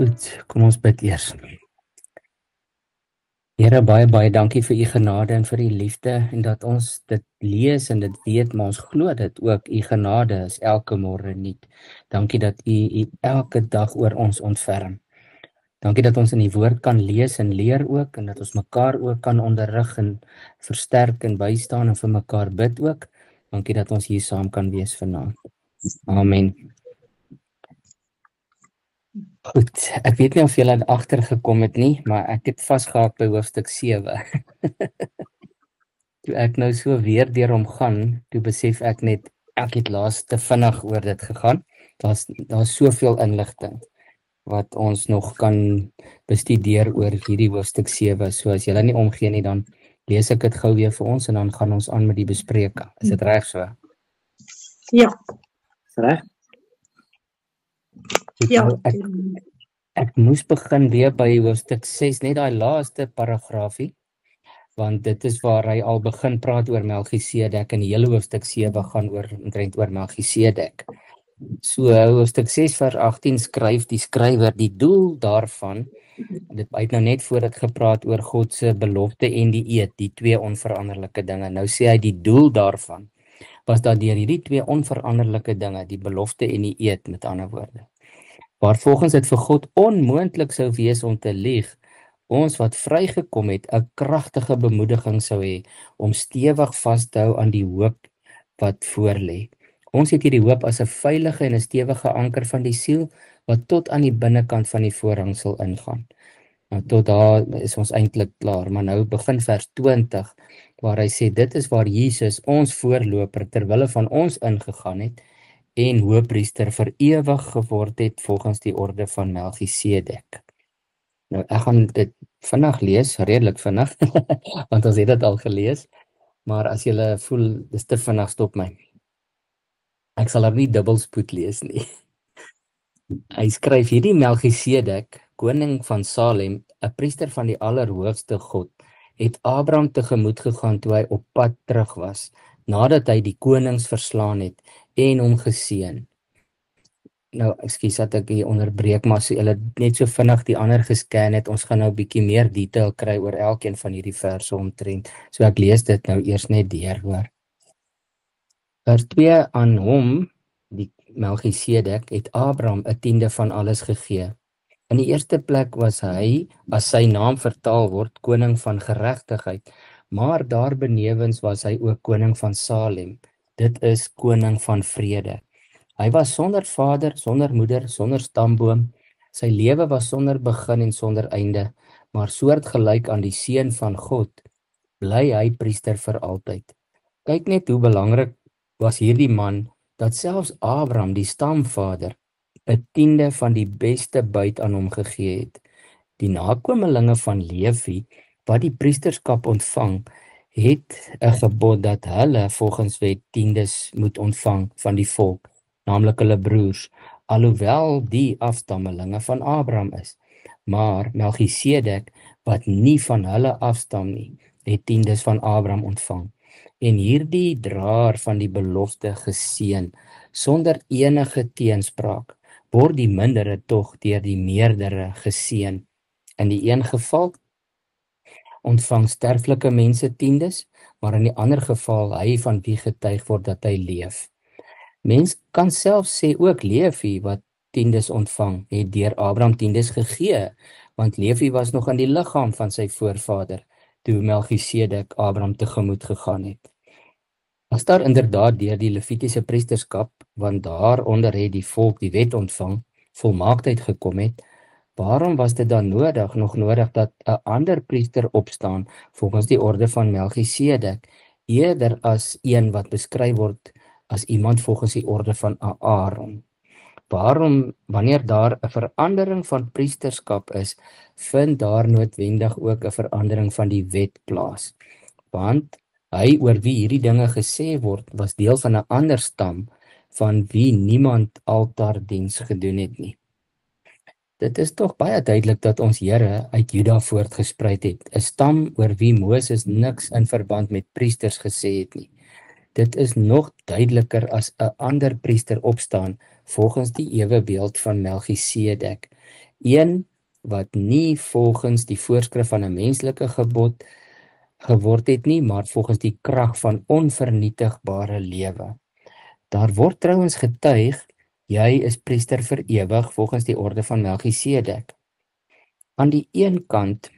Goed, kom ons bid eers. Here, baie dankie vir u genade en vir u liefde en dat ons dit lees en dit weet, maar ons glo dit ook. U genade is elke môre nuut. Dankie dat u elke dag oor ons ontferm. Dankie dat ons in die woord kan lees en leer ook en dat ons mekaar ook kan onderrig en versterk en bystaan en vir mekaar bid ook. Dankie dat ons hier saam kan wees vanaand. Amen. Goed, ek weet nie of julle agtergekom het nie, maar ek het vasgehaak by hoofstuk 7. Toe ek nou so weer deur hom gaan, toe besef ek net, ek het laas te vinnig oor dit gegaan. Daar's soveel inligting wat ons nog kan bestudeer oor hierdie hoofstuk 7. So as julle nie omgee nie, dan lees ek dit gou weer vir ons en dan gaan ons aan met die bespreking. Is dit reg so? Ja. Reg? Ja. Ek moes begin weer by hoofstuk 6, net daai laaste paragraafie, want dit is waar hy al begin praat oor Melchisedek en die hele hoofstuk 7 gaan omtrent oor Melchisedek. So hoofstuk 6 vers 18 skryf die skrywer die doel daarvan, dit uit nou net voor dit gepraat oor God se belofte en die eed, die twee onveranderlike dinge. Nou sê hy die doel daarvan was dat deur hierdie twee onveranderlike dinge, die belofte en die eed met ander woorde, waar volgens dit vir God onmoontlik sou wees om te lieg, ons wat vrygekom het, 'n kragtige bemoediging sou hê om stewig vas te hou aan die hoop wat voorlê. Ons het hierdie hoop as 'n veilige en 'n stewige anker van die siel wat tot aan die binnekant van die voorhang sal ingaan. Nou tot daar is ons eintlik klaar, maar nou begin vers 20 waar hy sê dit is waar Jesus ons voorloper ter wille van ons ingegaan het en hoëpriester vir ewig geword het volgens die orde van Melchisedek. Nou ek gaan dit vinnig lees, redelik vinnig, want ons het dit al gelees, maar as julle voel dis te vinnig, stop my. Ek sal nie dubbelspoed lees nie. Hy skryf hierdie Melchisedek, koning van Salem, 'n priester van die Allerhoogste God, het Abraham tegemoet gegaan toe hy op pad terug was, nadat hy die konings verslaan het en hom geseën. Nou, ekskuus dat ek hier onderbreek, maar so julle net so vinnig die ander gescan het, ons gaan nou 'n bietjie meer detail kry oor elkeen van hierdie verse omtrent. So ek lees dit nou eers net deur, hoor. Vers 2, aan hom, die Melchisedek, het Abraham 'n tiende van alles gegee. In die eerste plek was hy, as sy naam vertaal word, koning van geregtigheid, maar daarbenewens was hy ook koning van Salem. Dit is koning van vrede. Hy was sonder vader, sonder moeder, sonder stamboom. Sy lewe was sonder begin en sonder einde, maar soortgelyk aan die seun van God, bly hy priester vir altyd. Kyk net hoe belangrik was hierdie man, dat selfs Abraham, die stamvader, 'n tiende van die beste buit aan hom gegee het. Die nakomelinge van Levi, wat die priesterskap ontvang, het 'n gebod dat hulle volgens wet tiendes moet ontvang van die volk, naamlik hulle broers, alhoewel die afstammelinge van Abraham is. Maar Melchisedek, wat nie van hulle afstam nie, het tiendes van Abraham ontvang. En hierdie draer van die belofte geseën, sonder enige teenspraak, word die mindere tog deur die meerdere geseën. In die een geval ontvang sterflike mense tiendes, maar in die ander geval hy van wie getuig word dat hy leef. Mens kan self sê ook Levi wat tiendes ontvang, het deur Abraham tiendes gegee, want Levi was nog in die liggaam van sy voorvader, toe Melchisedek Abraham tegemoet gegaan het. As daar inderdaad deur die Levitiese priesterskap, want daaronder het die volk die wet ontvang, volmaaktheid gekom het, waarom was dit dan nog nodig dat 'n ander priester opstaan volgens die orde van Melchisedek, eerder as een wat beskryf word as iemand volgens die orde van Aaron? Waarom, wanneer daar 'n verandering van priesterskap is, vind daar noodwendig ook 'n verandering van die wet plaas? Want hy oor wie hierdie dinge gesê word, was deel van 'n ander stam, van wie niemand altaardiens gedoen het nie. Dit is tog baie duidelik dat ons Here uit Juda voortgespruit het, 'n stam oor wie Moses niks in verband met priesters gesê het nie. Dit is nog duideliker as 'n ander priester opstaan volgens die ewebeeld van Melchisedek Een wat nie volgens die voorskrif van 'n menslike gebod geword het nie, maar volgens die krag van onvernietigbare lewe. Daar word trouens getuig, jy is priester vir ewig volgens die orde van Melchisedek. Aan die een kant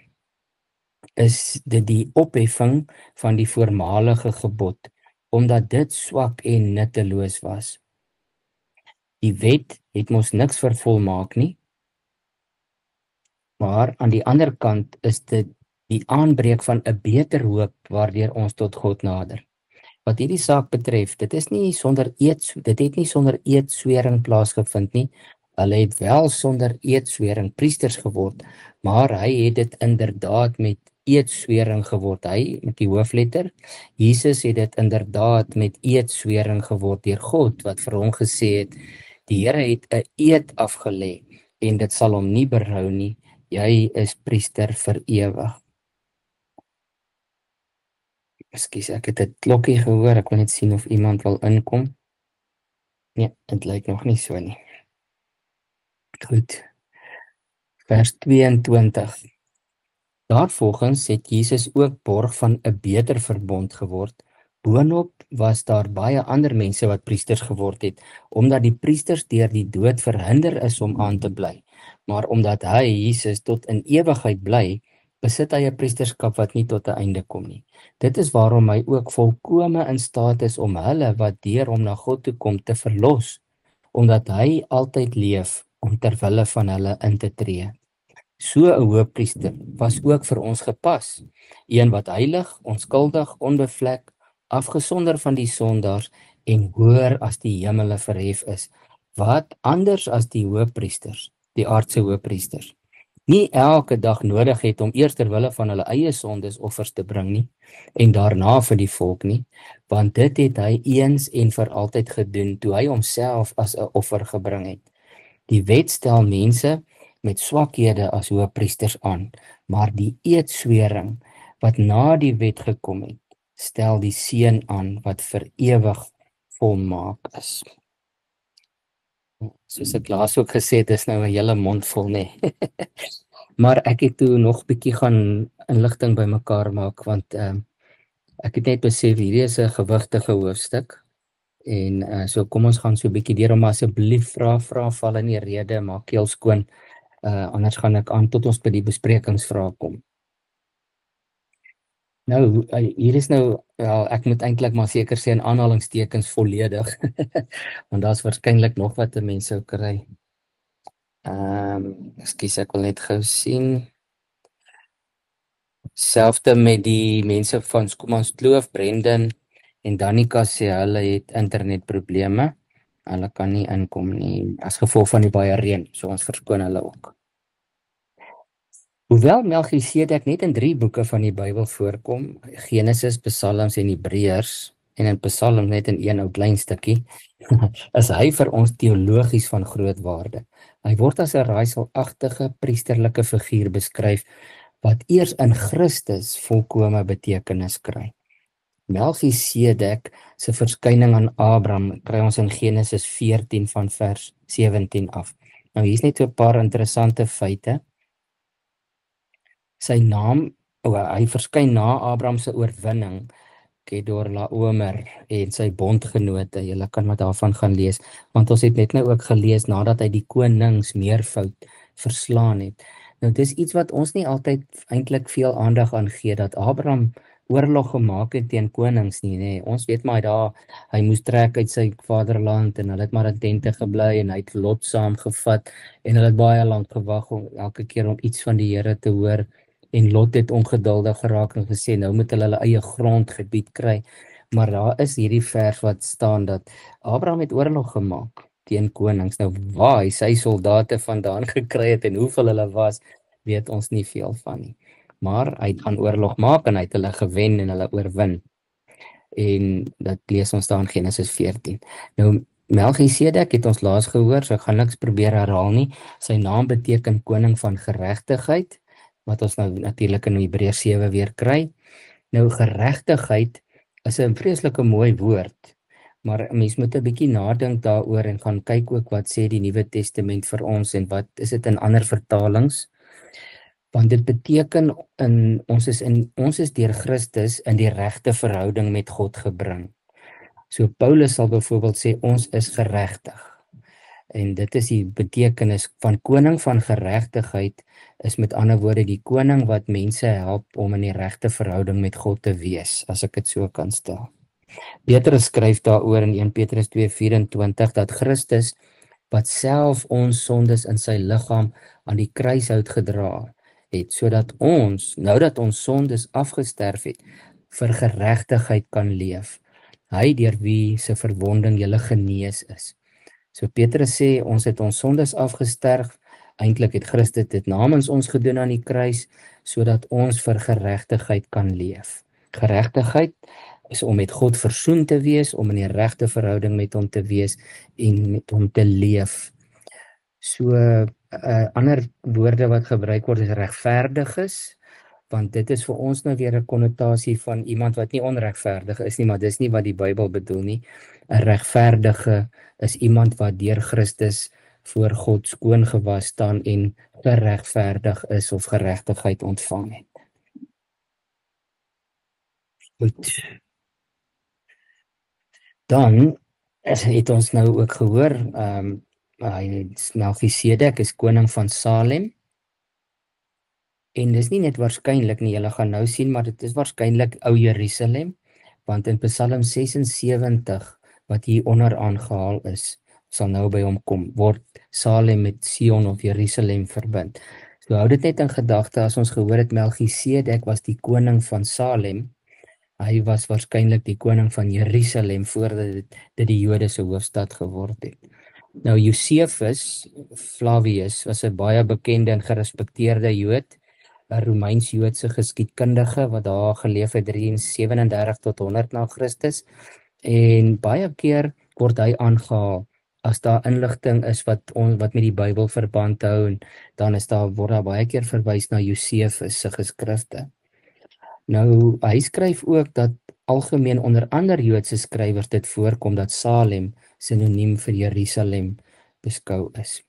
is dit die opheffing van die voormalige gebod, omdat dit swak en nutteloos was. Die wet het mos niks vervolmaak nie, maar aan die ander kant is dit die aanbreek van 'n beter hoop waardeur ons tot God nader. Wat hierdie saak betref, dit het nie sonder eedswering plaasgevind nie. Hulle het wel sonder eedswering priesters geword, maar hy het dit inderdaad met eedswering geword. Hy met die hoofletter. Jesus het dit inderdaad met eedswering geword deur God wat vir hom gesê het, die Here het 'n eed afgelê en dit sal hom nie berou nie. Jy is priester vir ewig. Ekskuus, ek het 'n klokkie gehoor. Ek wil net sien of iemand wil inkom. Nee, dit lyk nog nie so nie. Goed. Vers 22. Daarvolgens het Jesus ook borg van 'n beter verbond geword. Boonop was daar baie ander mense wat priesters geword het, omdat die priesters deur die dood verhinder is om aan te bly. Maar omdat hy, Jesus, tot in ewigheid bly, besit hy 'n priesterskap wat nie tot 'n einde kom nie. Dit is waarom hy ook volkome in staat is om hulle wat deur hom na God toe kom te verlos, omdat hy altyd leef om ter wille van hulle in te tree. So 'n hoëpriester was ook vir ons gepas, een wat heilig, onskuldig, onbevlek, afgesonder van die sondaars en hoër as die hemele verhef is, wat anders as die hoëpriesters, die aardse hoëpriesters, nie elke dag nodig het om eers ter wille van hulle eie sondes offers te bring nie, en daarna vir die volk nie, want dit het hy eens en vir altyd gedoen, toe hy homself as 'n offer gebring het. Die wet stel mense met swakhede as hoëpriesters aan, maar die eedswering wat na die wet gekom het, stel die seun aan wat vir ewig volmaak is. Soos ek laas ook gesê het, is nou 'n hele mond vol, nê. Maar ek het toe nog bietjie gaan inligting bymekaar maak, want ek het net besef hierdie is 'n gewigtige hoofstuk. En so kom ons gaan so 'n bietjie deur hom, asseblief vra val in die rede, maak keel skoon. Anders gaan ek aan tot ons by die besprekingsvrae kom. Nou, hier is nou, ja, ek moet eintlik maar seker sê in aanhalingstekens volledig, want daar's waarskynlik nog wat 'n mens sou kry. Ekskuus, ek wil net gou sien. Selfde met die mense van Skomanskloof, Brendan en Danica sê hulle het internetprobleme. Hulle kan nie inkom nie as gevolg van die baie reën, so ons verskoon hulle ook. Hoewel Melchisedek net in 3 boeke van die Bybel voorkom, Genesis, Psalms en Hebreërs, en in Psalm net in 1 ou klein stukkie, is hy vir ons teologies van groot waarde. Hy word as 'n raaiselagtige priesterlike figuur beskryf, wat eers in Christus volkome betekenis kry. Melchisedek se verskyning aan Abraham kry ons in Genesis 14 van vers 17 af. Nou hier's net so 'n paar interessante feite. Sy naam, hy verskyn na Abraham se oorwinning, Kedorlaomer en sy bondgenote. Julle kan wat daarvan gaan lees, want ons het net nou ook gelees nadat hy die konings meervoud verslaan het. Nou dis iets wat ons nie altyd eintlik veel aandag aan gee, dat Abraham oorlog gemaak het teen konings nie, nê. Ons weet maar hy moes trek uit sy vaderland en hulle het maar in tente gebly en hy het Lot saamgevat en hulle het baie lank gewag om elke keer om iets van die Here te hoor. En Lot het ongeduldig geraak en gesê, nou moet hulle eie grondgebied kry. Maar daar is hierdie vers wat staan dat Abraham het oorlog gemaak teen konings. Nou waar hy sy soldate vandaan gekry het en hoeveel hulle was, weet ons nie veel van nie. Maar hy het gaan oorlog maak en hy het hulle gewen en hulle oorwin. En dat lees ons daar in Genesis 14. Nou Melchisedek het ons laas gehoor, so ek gaan niks probeer herhaal nie. Sy naam beteken koning van geregtigheid, wat ons nou natuurlik in Hebreërs 7 weer kry. Nou geregtigheid is 'n vreeslike mooi woord, Maar 'n mens moet 'n bietjie nadink daaroor en gaan kyk ook wat sê die Nuwe Testament vir ons en wat is dit in ander vertalings? Want dit beteken ons is deur Christus in die regte verhouding met God gebring. So Paulus sal byvoorbeeld sê ons is geregtig. En dit is die betekenis van koning van geregtigheid, is met ander woorde die koning wat mense help om in die regte verhouding met God te wees, as ek dit so kan stel. Petrus skryf daaroor in 1 Petrus 2:24 dat Christus wat self ons sondes in sy liggaam aan die kruishout gedra het, sodat ons, nou dat ons sondes afgesterf het, vir geregtigheid kan leef. Hy deur wie se verwonding julle genees is. So Petrus sê ons het ons sondes afgesterf, eintlik het Christus dit namens ons gedoen aan die kruis, sodat ons vir geregtigheid kan leef. Geregtigheid is om met God versoen te wees, om in die regte verhouding met hom te wees en met hom te leef. So ander woorde wat gebruik word is regverdiges, want dit is vir ons nou weer 'n konnotasie van iemand wat nie onregverdig is nie, maar dis nie wat die Bybel bedoel nie. 'n Regverdige is iemand wat deur Christus voor God skoon gewas staan en geregverdig is of geregtigheid ontvang het. Goed. Dan het ons nou ook gehoor, Melchisedek is koning van Salem. En dis nie net waarskynlik nie, julle gaan nou sien, maar dit is waarskynlik ou Jerusalem, want in Psalm 76 wat hier onder aangehaal is, sal nou by hom kom, word Salem met Sion of Jerusalem verbind. So hou dit net in gedagte, as ons gehoor het Melchisedek was die koning van Salem, hy was waarskynlik die koning van Jerusalem voordat dit die Jode se hoofstad geword het. Nou Josephus Flavius was 'n baie bekende en gerespekteerde Jood, 'n Romeins-Joodse geskiedkundige wat daar geleef het 337 tot 100 na Christus, en baie keer word hy aangehaal as daar inligting is wat met die Bybel verband hou, en dan word daar baie keer verwys na Josephus se geskrifte. Nou hy skryf ook dat algemeen onder ander Joodse skrywers dit voorkom dat Salem sinoniem vir Jerusalem beskou is.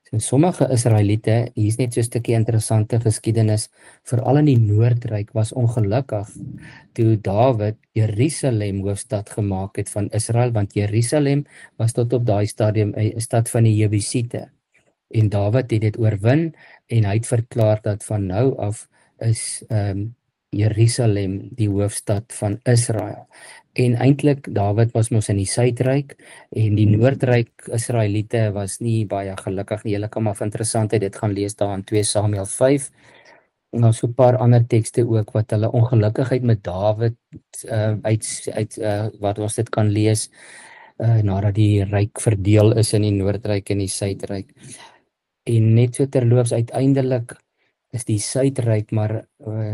So sommige Israeliete, hier is net so 'n stukkie interessante geskiedenis, veral in die Noordryk was ongelukkig toe Dawid Jerusalem hoofstad gemaak het van Israel, want Jerusalem was tot op daai stadium 'n stad van die Jebusiete. En Dawid het dit oorwin en hy het verklaar dat van nou af is Jerusalem die hoofstad van Israel. En eintlik Dawid was mos in die Suidryk en die Noordryk Israeliete was nie baie gelukkig nie. Julle kan maar interessantheid dit gaan lees daar in 2 Samuel 5. En dan so 'n paar ander tekste ook wat hulle ongelukkigheid met Dawid wat ons dit kan lees nadat die ryk verdeel is in die Noordryk en die Suidryk. En net so terloops uiteindelik is die Suidryk maar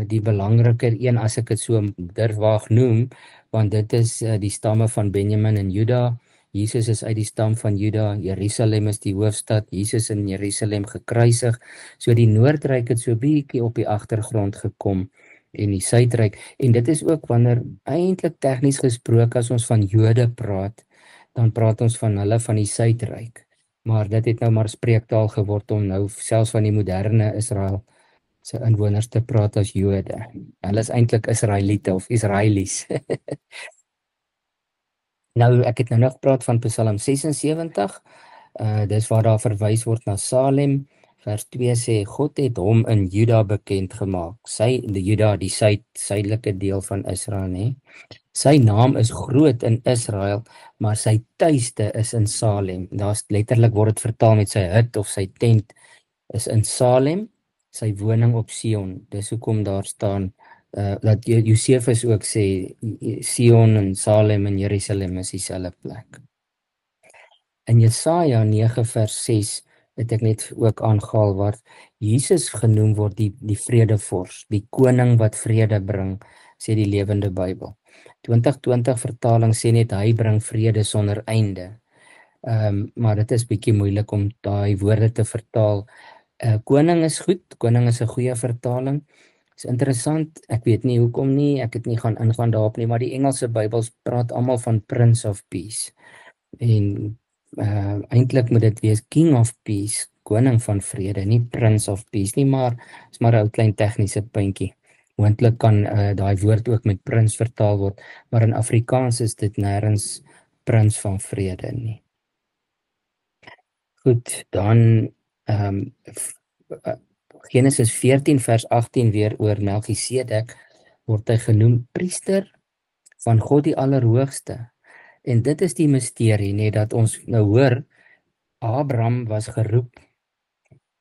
die belangriker een, as ek dit so durf waag noem, want dit is die stamme van Benjamin en Juda. Jesus is uit die stam van Juda, Jerusalem is die hoofstad, Jesus in Jerusalem gekruisig. So die Noordryk het so bietjie op die agtergrond gekom en die Suidryk. En dit is ook wanneer eintlik tegnies gesproke as ons van Jode praat, dan praat ons van hulle van die Suidryk. Maar dit het nou maar spreektaal geword om nou selfs van die moderne Israel se inwoners te praat as Jode. Hulle is eintlik Israeliete of Israelies. Nou, ek het nou nog gepraat van Psalm 76. Dis waar daar verwys word na Salem. Vers 2 sê, God het hom in Juda bekend gemaak. Die Juda, die suidelike deel van Israel, nie? Sy naam is groot in Israel, maar sy tuiste is in Salem. Daar's letterlik word dit vertaal met sy hut of sy tent is in Salem, sy woning op Sion. Dis hoekom daar staan dat Josephus ook sê Sion en Salem en Jerusalem is dieselfde plek. In Jesaja 9 vers 6 het ek net ook aangehaal waar Jesus genoem word die vredevors, die koning wat vrede bring, sê die Lewende Bybel. 2020 vertaling sê net hy bring vrede sonder einde. Maar dit is bietjie moeilik om daai woorde te vertaal. Koning is goed, koning is 'n goeie vertaling, Is interessant, ek weet nie hoekom nie, ek het nie gaan ingaan daarop nie, maar die Engelse Bybels praat almal van Prince of Peace. En eintlik moet dit wees King of Peace, koning van vrede, nie Prince of Peace nie, maar is maar 'n ou klein tegniese puntjie. Moontlik kan daai woord ook met prins vertaal word, maar in Afrikaans is dit nêrens prins van vrede nie. Goed, dan Genesis 14 vers 18 weer oor Melchisedek word hy genoem priester van God die Allerhoogste. En dit is die misterie, net dat ons nou hoor Abraham was geroep.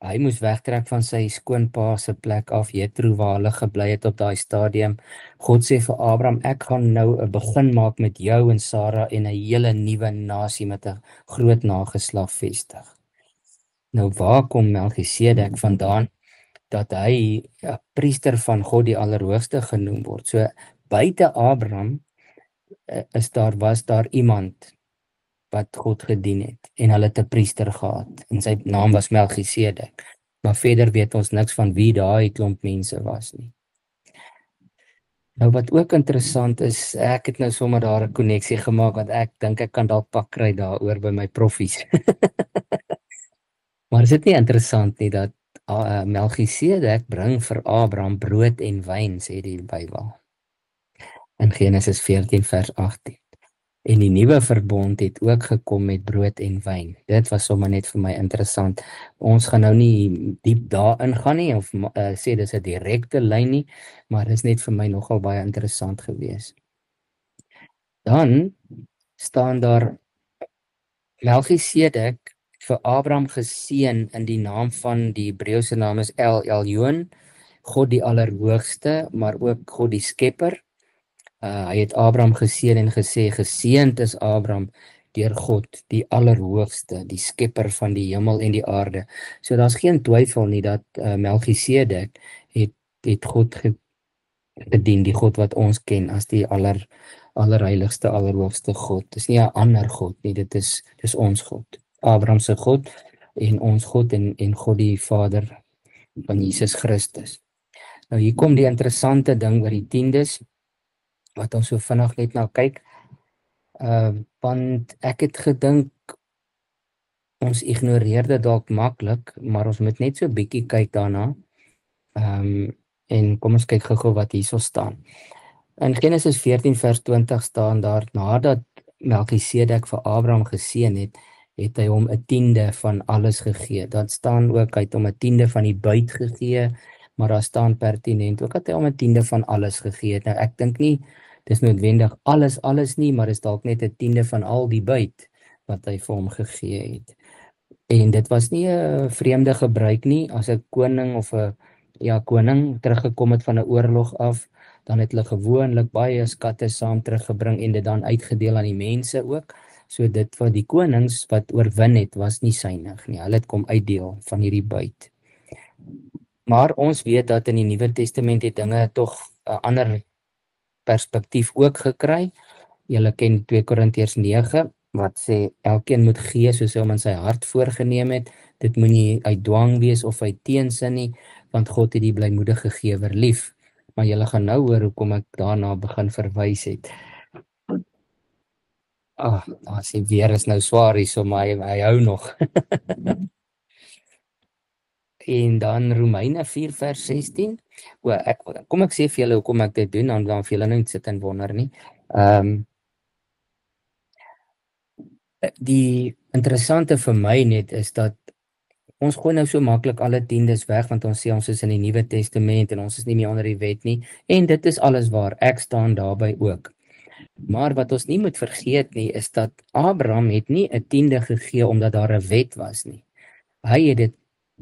Hy moes wegtrek van sy skoonpa se plek af, Jethro, waar hulle gebly het op daai stadium. God sê vir Abraham, ek gaan nou 'n begin maak met jou en Sara en 'n hele nuwe nasie met 'n groot nageslag vestig. Nou waar kom Melchisedek vandaan dat hy 'n priester van God die Allerhoogste genoem word? So buite Abraham was daar iemand wat God gedien het en hulle het 'n priester gehad en sy naam was Melchisedek. Maar verder weet ons niks van wie daai klomp mense was nie. Nou wat ook interessant is, ek het nou sommer daar 'n koneksie gemaak want ek dink ek kan dalk pak kry daaroor by my proffies. Maar is dit nie interessant nie dat Melchisedek bring vir Abraham brood en wyn, sê die Bybel. In Genesis 14 vers 18. En die nuwe verbond het ook gekom met brood en wyn. Dit was sommer net vir my interessant. Ons gaan nou nie diep daarin gaan nie of sê dis 'n direkte lyn nie, maar dis net vir my nogal baie interessant gewees. Dan staan daar Melchisedek vir Abraham geseën in die naam van die Hebreëse naam is El Elyon, God die Allerhoogste, maar ook God die Skepper. Hy het Abraham geseën en gesê, geseënd is Abraham deur God, die Allerhoogste, die Skepper van die hemel en die aarde. So daar's geen twyfel nie dat Melchisedek het God gedien, die God wat ons ken as die allerheiligste, allerhoogste God. Dis nie 'n ander God nie, dis ons God. Abraham se God en ons God en God die Vader van Jesus Christus. Nou hier kom die interessante ding oor die tiendes wat ons so vinnig net na kyk. Want ek het gedink ons ignoreer dit dalk maklik, maar ons moet net so bietjie kyk daarna. En kom ons kyk gou-gou wat hierso staan. In Genesis 14 vers 20 staan daar, nadat Melchisedek vir Abraham geseën het hy hom 'n tiende van alles gegee. Dat staan ook, hy het hom 'n tiende van die buit gegee, maar daar staan pertinent ook dat hy hom 'n tiende van alles gegee het. Nou ek dink nie dis noodwendig alles nie, maar is dalk net 'n tiende van al die buit wat hy vir hom gegee het. En dit was nie 'n vreemde gebruik nie, as 'n koning of 'n koning teruggekom het van 'n oorlog af, dan het hulle gewoonlik baie skatte saam teruggebring en dit dan uitgedeel aan die mense ook. So dit wat die konings wat oorwin het, was nie synig nie. Hulle het kom uitdeel van hierdie buit. Maar ons weet dat in die Nuwe Testament het dinge tog 'n ander perspektief ook gekry. Julle ken 2 Korintiërs 9 wat sê elkeen moet gee soos hy hom in sy hart voorgenem het. Dit moenie uit dwang wees of uit teensin nie, want God het die blymoedige gewer lief. Maar julle gaan nou hoor hoekom ek daarna begin verwys het. As die weer is nou swaar hier, so maar hy hou nog. En dan Romeine 4 vers 16. Kom ek sê vir julle hoekom ek dit doen, dan vir julle nou sit en wonder nie. Die interessante vir my net is dat ons gooi nou so maklik alle tiendes weg, want ons sê ons is in die Nuwe Testament en ons is nie meer onder die wet nie. En dit is alles waar, ek staan daarby ook. Maar wat ons nie moet vergeet nie, is dat Abraham het nie 'n tiende gegee omdat daar 'n wet was nie. Hy het dit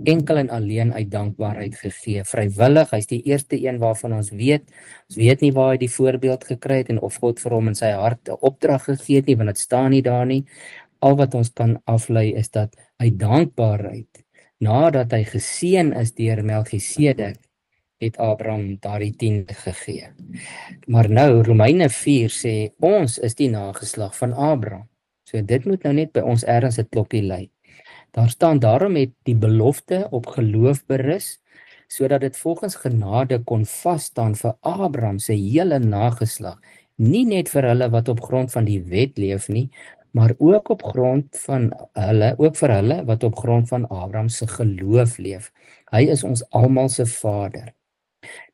enkel en alleen uit dankbaarheid gegee, vrywillig. Hy's die eerste een waarvan ons weet nie waar hy die voorbeeld gekry het en of God vir hom in sy hart 'n opdrag gegee het nie, want dit staan nie daar nie. Al wat ons kan aflei is dat uit dankbaarheid, nadat hy geseën is deur Melchisedek, het Abraham daardie tiende gegee. Maar nou, Romeine 4 sê, ons is die nageslag van Abraham. So dit moet nou net by ons ergens 'n klokkie lui. Daar staan, daarom het die belofte op geloof berus, sodat dit volgens genade kon vasstaan vir Abraham se hele nageslag, nie net vir hulle wat op grond van die wet leef nie, maar ook vir hulle wat op grond van Abraham se geloof leef. Hy is ons almal se Vader.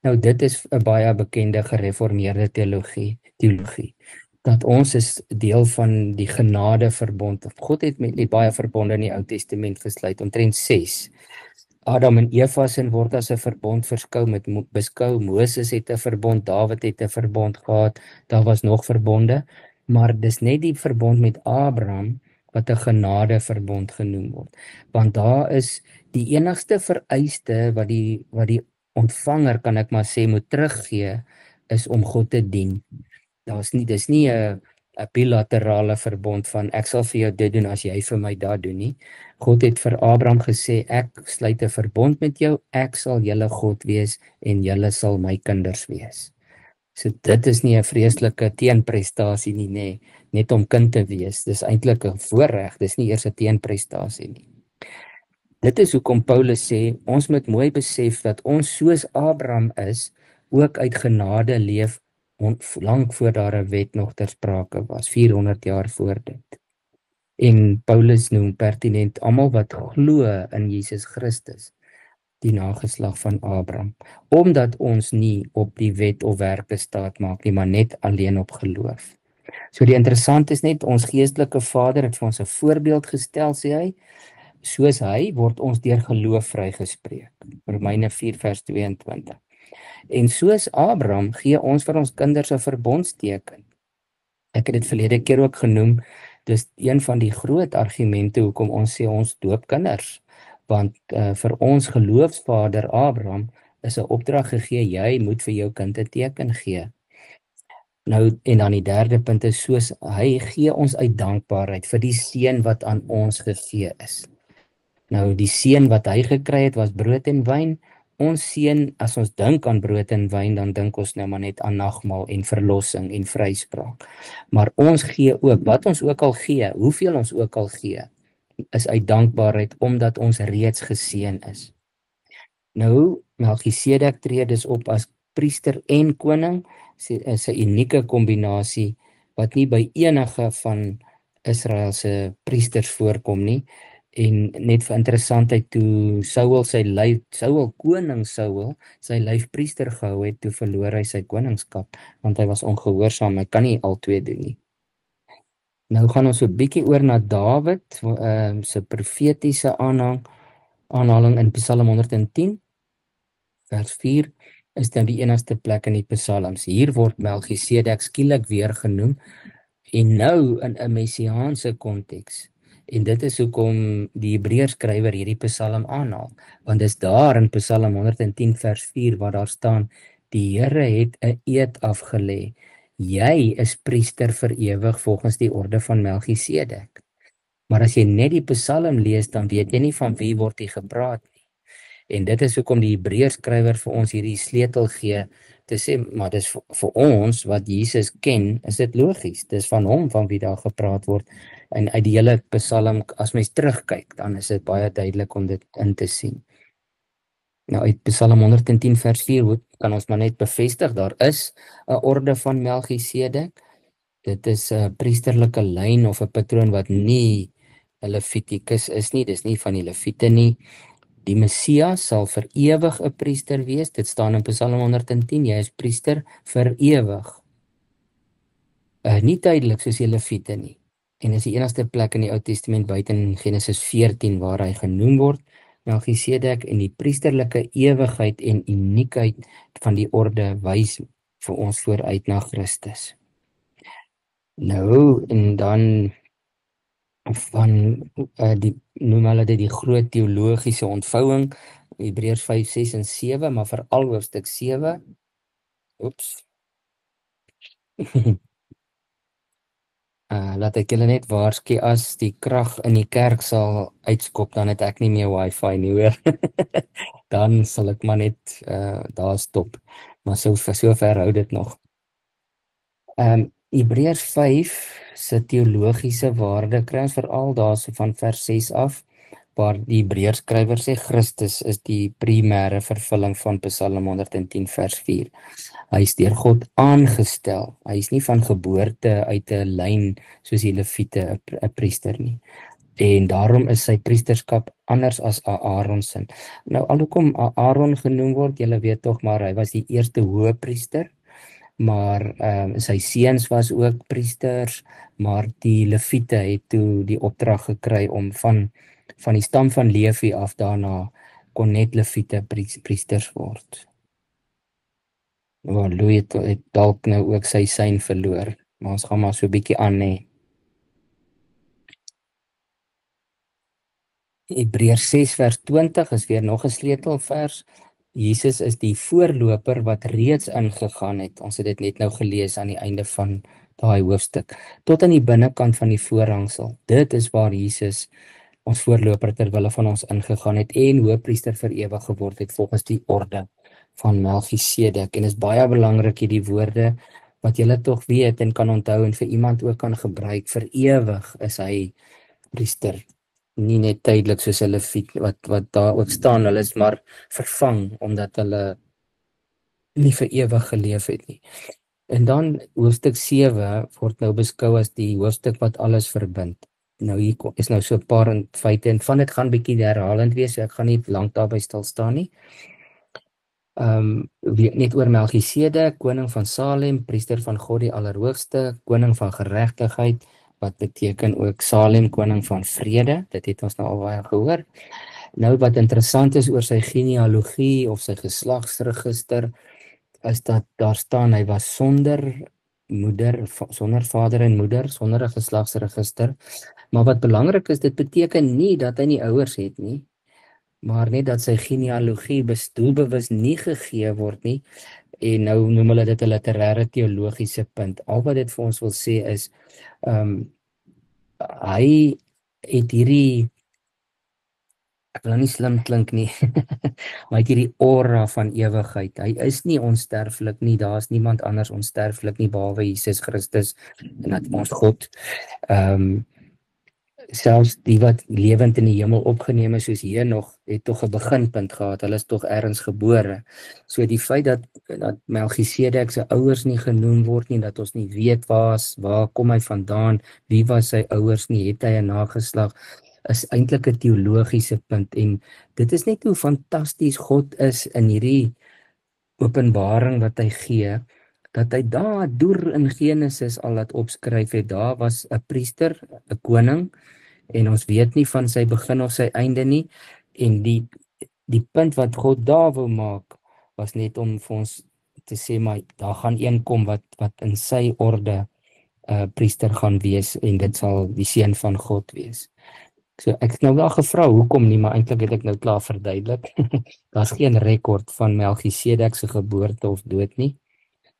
Nou dit is 'n baie bekende gereformeerde teologie, dat ons is deel van die genadeverbond. God het met baie verbonde in die Ou Testament gesluit, omtrent 6. Adam en Eva se word as 'n verbond beskou. Moses het 'n verbond, Dawid het 'n verbond gehad, daar was nog verbonde, maar dis net die verbond met Abraham wat 'n genadeverbond genoem word. Want daar is die enigste vereiste wat die ontvanger, kan ek maar sê, moet teruggee, is om God te dien. Dis nie 'n bilaterale verbond van ek sal vir jou dit doen as jy vir my dat doen nie. God het vir Abraham gesê, ek sluit 'n verbond met jou, ek sal julle God wees en julle sal my kinders wees. So dit is nie 'n vreeslike teenprestasie nie, nê, net om kind te wees. Dis eintlik 'n voorreg, dis nie eers 'n teenprestasie nie. Dit is hoekom Paulus sê, ons moet mooi besef dat ons soos Abraham is, ook uit genade leef, lank voor daar 'n wet nog ter sprake was, 400 jaar voor dit. En Paulus noem pertinent almal wat glo in Jesus Christus, die nageslag van Abraham, omdat ons nie op die wet of werke staat maak nie, maar net alleen op geloof. So die interessant is net, ons geestelike Vader het vir ons 'n voorbeeld gestel, sê hy, soos hy word ons deur geloof vrygespreek. Romeine 4 vers 22. En soos Abraham gee ons vir ons kinders 'n verbondsteken. Ek het dit verlede keer ook genoem, dis een van die groot argumente hoekom ons sê ons doop kinders, want vir ons geloofsvader Abraham is 'n opdrag gegee, jy moet vir jou kind 'n teken gee. Nou, en dan die derde punt is, soos hy gee ons uit dankbaarheid vir die seën wat aan ons gegee is. Nou, die seën wat hy gekry het was brood en wyn. Ons seën, as ons dink aan brood en wyn, dan dink ons nou maar net aan nagmaal en verlossing en vryspraak. Maar ons gee ook, wat ons ook al gee, hoeveel ons ook al gee, is uit dankbaarheid, omdat ons reeds geseën is. Nou, Melchisedek tree dus op as priester en koning, is 'n unieke kombinasie, wat nie by enige van Israel se priesters voorkom nie. En net vir interessantheid, toe koning Saul sy lyfpriester gehou het, toe verloor hy sy koningskap, want hy was ongehoorsaam, hy kan nie al twee doen nie. Nou gaan ons so 'n bietjie oor na Dawid, sy profetiese aanhaling in Psalm 110, vers 4, is dan die enigste plek in die psalms. Hier word Melchisedek skielik weer genoem, en nou in 'n messiaanse konteks. En dit is hoekom die Hebreërskrywer hierdie psalm aanhaal, want dis daar in Psalm 110 vers 4 waar daar staan, die Here het 'n eed afgelê, jy is priester vir ewig volgens die orde van Melchisedek. Maar as jy net die psalm lees, dan weet jy nie van wie word hier gepraat nie. En dit is hoekom die Hebreërskrywer vir ons hierdie sleutel gee, te sê, maar dis vir ons wat Jesus ken, is dit logies, dis van hom van wie daar gepraat word. En uit die hele psalm, as mens terugkyk, dan is dit baie duidelik om dit in te sien. Nou uit Psalm 110 vers 4 kan ons maar net bevestig, daar is 'n orde van Melchisedek. Dit is 'n priesterlike lyn of 'n patroon wat nie 'n Levitikus is nie, dis nie van die Lewiete nie. Die Messias sal vir ewig 'n priester wees, dit staan in Psalm 110, jy is priester vir ewig. Nie tydelik soos die Lewiete nie. En is die enigste plek in die Ou Testament buite in Genesis 14 waar hy genoem word, Melchisedek, en die priesterlike ewigheid en uniekheid van die orde wys vir ons vooruit na Christus. Nou, en dan van noem hulle dit die groot teologiese ontvouing, Hebreërs 5, 6 en 7, maar veral hoofstuk 7. Laat ek julle net waarsku, as die krag in die kerk sal uitskop, dan het ek nie meer wifi nie, hoor. Dan sal ek maar net daar stop. Maar sover hou dit nog. Hebreërs 5 se teologiese waarde kry ons veral daar so van vers 6 af, waar die Hebreërskrywer sê Christus is die primêre vervulling van Psalm 110 vers 4. Hy is deur God aangestel. Hy is nie van geboorte uit 'n lyn soos die Lewiete 'n priester nie. En daarom is sy priesterskap anders as Aaron se. Nou alhoekom Aaron genoem word, julle weet tog maar hy was die eerste hoëpriester, maar sy seuns was ook priesters, maar die Lewiete het toe die opdrag gekry om van die stam van Levi af daarna kon net Lewiete priesters word. Want Louis het dalk nou ook sy sein verloor, maar ons gaan maar so 'n bietjie aan hè. Hebreërs 6 vers 20 is weer nog 'n sleutelvers. Jesus is die voorloper wat reeds ingegaan het. Ons het dit net nou gelees aan die einde van daai hoofstuk. Tot aan die binnekant van die voorhangsel. Dit is waar Jesus ons voorloper ter wille van ons ingegaan het en hoëpriester vir ewig geword het volgens die orde van Melchisedek. En is baie belangrik hierdie woorde wat julle tog weet en kan onthou en vir iemand ook kan gebruik. Vir ewig is hy priester. Nie net tydelik soos hulle wat daar ook staan, hulle is maar vervang omdat hulle nie vir ewig geleef het nie. En dan hoofstuk 7 word nou beskou as die hoofstuk wat alles verbind. Nou hier is nou so 'n paar feite en van dit gaan bietjie herhalend wees, so ek gaan nie lank daarby stil staan nie. Net oor Melchisedek, koning van Salem, priester van God die Allerhoogste, koning van geregtigheid, wat beteken ook Salem, koning van vrede. Dit het ons nou al baie gehoor. Nou wat interessant is oor sy genealogie of sy geslagsregister, is dat daar staan hy was sonder moeder, sonder vader en moeder, sonder 'n geslagsregister. Maar wat belangrik is, dit beteken nie dat hy nie ouers het nie, maar net dat sy genealogie doelbewus nie gegee word nie. En nou noem hulle dit 'n literêre teologiese punt. Al wat dit vir ons wil sê is, hy het hierdie, ek wil nie slim klink nie, maar hy het hierdie aura van ewigheid. Hy is nie onsterflik nie, daar is niemand anders onsterflik nie, behalwe Jesus Christus en dat ons God. Selfs die wat lewend in die hemel opgeneem is soos Henog, het tog 'n beginpunt gehad, hulle is tog ergens gebore. So die feit dat Melchisedek se ouers nie genoem word nie, dat ons nie weet waar kom hy vandaan, wie was sy ouers nie, het hy 'n nageslag, is eintlik 'n teologiese punt. En dit is net hoe fantasties God is in hierdie openbaring wat hy gee, dat hy daar deur in Genesis al laat opskryf het, daar was 'n priester, 'n koning, en ons weet nie van sy begin of sy einde nie, en die punt wat God daar wil maak, was net om vir ons te sê, maar daar gaan een kom wat in sy orde priester gaan wees, en dit sal die seun van God wees. So ek het nou wel gevra hoekom nie, maar eintlik het ek nou klaar verduidelik. Daar's geen rekord van Melchisedek se geboorte of dood nie.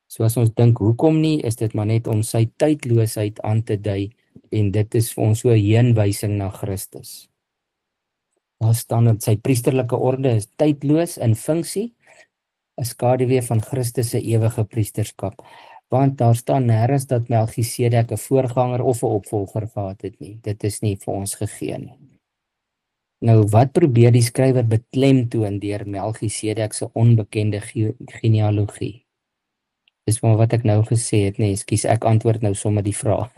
So as ons dink hoekom nie, is dit maar net om sy tydloosheid aan te dui, en dit is vir ons so 'n heenwysing na Christus. Daar staan dat sy priesterlike orde is tydloos in funksie, 'n skaduwee van Christus se ewige priesterskap. Want daar staan nêrens dat Melchisedek 'n voorganger of 'n opvolger gehad het nie. Dit is nie vir ons gegee nie. Nou wat probeer die skrywer beklemtoon deur Melchisedek se onbekende genealogie? Dis maar wat ek nou gesê het, nee, ekskuus, ek antwoord nou sommer die vraag.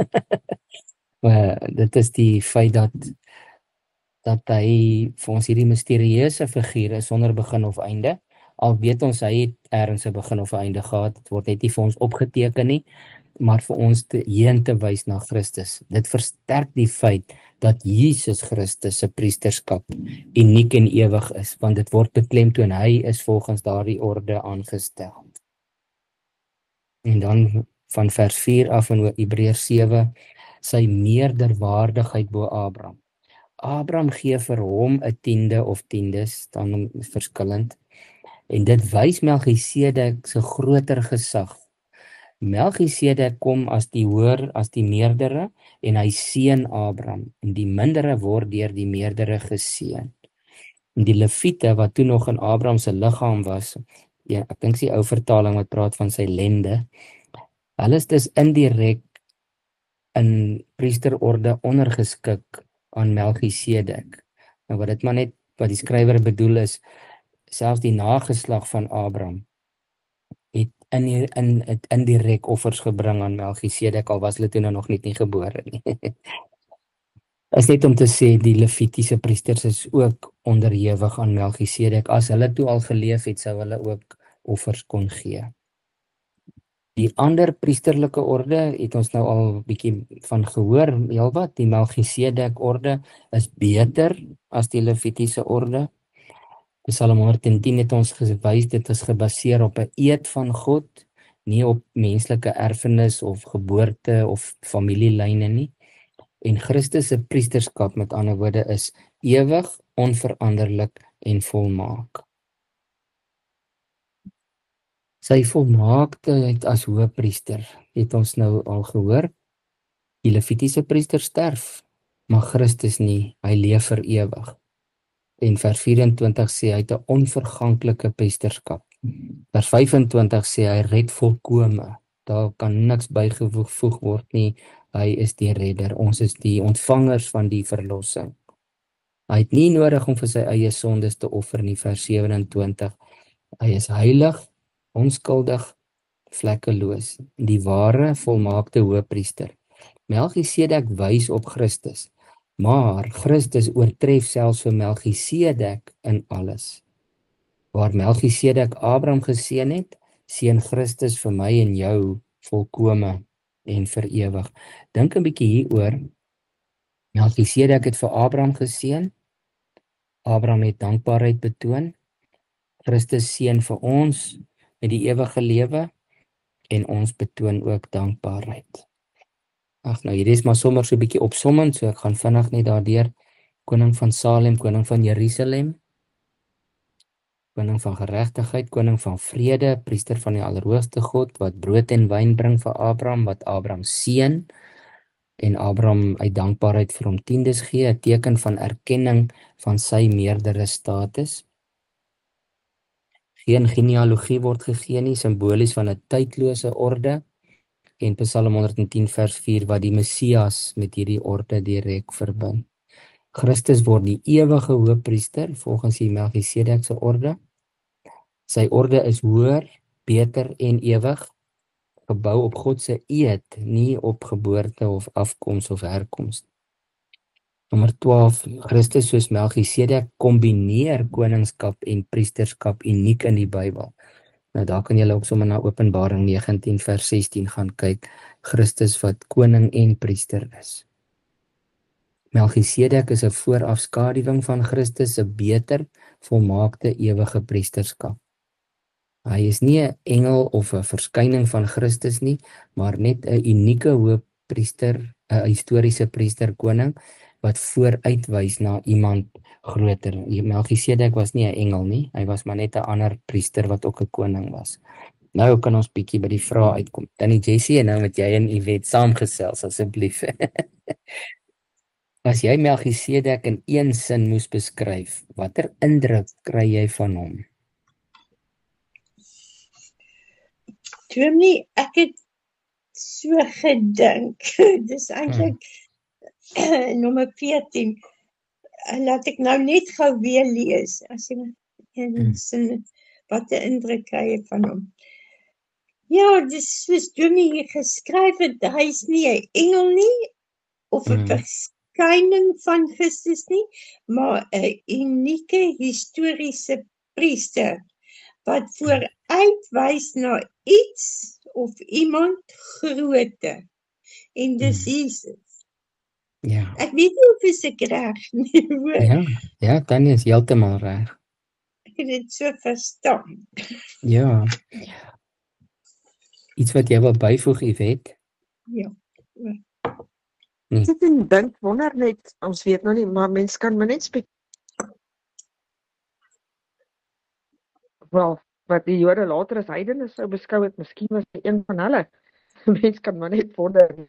Dit is die feit dat hy vir ons hierdie misterieuse figuur is sonder begin of einde. Al weet ons hy het ergens 'n begin of 'n einde gehad, dit word net nie vir ons opgeteken nie, maar vir ons heen te wys na Christus. Dit versterk die feit dat Jesus Christus se priesterskap uniek en ewig is, want dit word beklemtoon hy is volgens daardie orde aangestel. En dan van vers 4 af in Hebreërs 7, sy meerderwaardigheid bo Abraham. Abraham gee vir hom 'n tiende of tiendes, dan verskillend. En dit wys Melchisedek se groter gesag. Melchisedek kom as die hoër, as die meerdere, en hy seën Abraham, en die mindere word deur die meerdere geseën. En die Lewiete wat toe nog in Abraham se liggaam was, ja, ek dink die ou vertaling wat praat van sy lende, hulle is dus indirek in priesterorde ondergeskik aan Melchisedek, Nou wat die skrywer bedoel is, selfs die nageslag van Abraham het indirek offers gebring aan Melchisedek, al was hulle toe nog nie gebore nie. Is net om te sê, die Levitiese priesters is ook onderhewig aan Melchisedek. As hulle toe al geleef het, sou hulle ook offers kon gee. Die ander priesterlike orde het ons nou al bietjie van gehoor, heelwat. Die Melchisedek orde is beter as die Levitiese orde. Psalm 110 het ons gewys, dit is gebaseer op 'n eed van God, nie op menslike erfenis of geboorte of familielyne nie. En Christus se priesterskap, met ander woorde, is ewig, onveranderlik en volmaak. Sy volmaaktheid as hoëpriester het ons nou al gehoor. Die Levitiese priester sterf, maar Christus nie, hy leef vir ewig. En vers 24 sê hy het 'n onverganklike priesterskap. Vers 25 sê hy red volkome. Daar kan niks bygevoeg word nie. Hy is die redder. Ons is die ontvangers van die verlossing. Hy het nie nodig om vir sy eie sondes te offer nie, vers 27. Hy is heilig, onskuldig, vlekkeloos, die ware volmaakte hoëpriester. Melchisedek wys op Christus, maar Christus oortref selfs vir Melchisedek in alles. Waar Melchisedek Abraham geseën het, seën Christus vir my en jou volkome en vir ewig. Dink 'n bietjie hieroor. Melchisedek het vir Abraham geseën. Abraham het dankbaarheid betoon. Christus seën vir ons met die ewige lewe en ons betoon ook dankbaarheid. Ag, nou hierdie is maar sommer so 'n bietjie opsommend, so ek gaan vinnig net daardeur. Koning van Salem, koning van Jerusalem, koning van geregtigheid, koning van vrede, priester van die Allerhoogste God, wat brood en wyn bring vir Abraham, wat Abraham seën, en Abraham uit dankbaarheid vir hom tiendes gee, 'n teken van erkenning van sy meerdere status. Geen genealogie word gegee nie, simbolies van 'n tydlose orde, en Psalm 110 vers 4 wat die Messias met hierdie orde direk verbind. Christus word die ewige hoëpriester volgens die Melchisedek se orde. Sy orde is hoër, beter en ewig, gebou op God se eed, nie op geboorte of afkoms of herkoms. Nommer 12, Christus soos Melchisedek kombineer koningskap en priesterskap uniek in die Bybel. Nou daar kan julle ook sommer na Openbaring 19 vers 16 gaan kyk, Christus wat koning en priester is. Melchisedek is 'n voorafskaduwing van Christus se beter, volmaakte ewige priesterskap. Hy is nie 'n engel of 'n verskyning van Christus nie, maar net 'n unieke hoëpriester, 'n historiese priester koning wat vooruitwys na iemand groter. Melchisedek was nie 'n engel nie, hy was maar net 'n ander priester wat ook 'n koning was. Nou kan ons bietjie by die vrae uitkom. Tannie Jessie, en nou met jy en Yvette saamgesels asseblief. As jy Melchisedek in een sin moes beskryf, watter indruk kry jy van hom? Dominee, ek het so gedink. Dis eintlik nommer 14. Laat ek nou net gou weer lees, as jy in sin wat 'n indruk kry jy van hom. Ja, dis soos Dominee hier geskryf het, hy is nie 'n engel nie, of 'n verskyning van Christus nie, maar 'n unieke historiese priester, wat vooruitwys na iets of iemand groter. En dis Jesus. Ja. Ek weet nie of ek reg nie, hoor. Ja, Tannie is heeltemal reg. Ek het dit so verstaan. Ja. Iets wat jy wil byvoeg, Yvette? Ja. Ek sit en dink, wonder net, ons weet nog nie, maar mens kan maar net wel, wat die Jode later as heidene sou beskou het, miskien was hy een van hulle. Mens kan maar net wonder.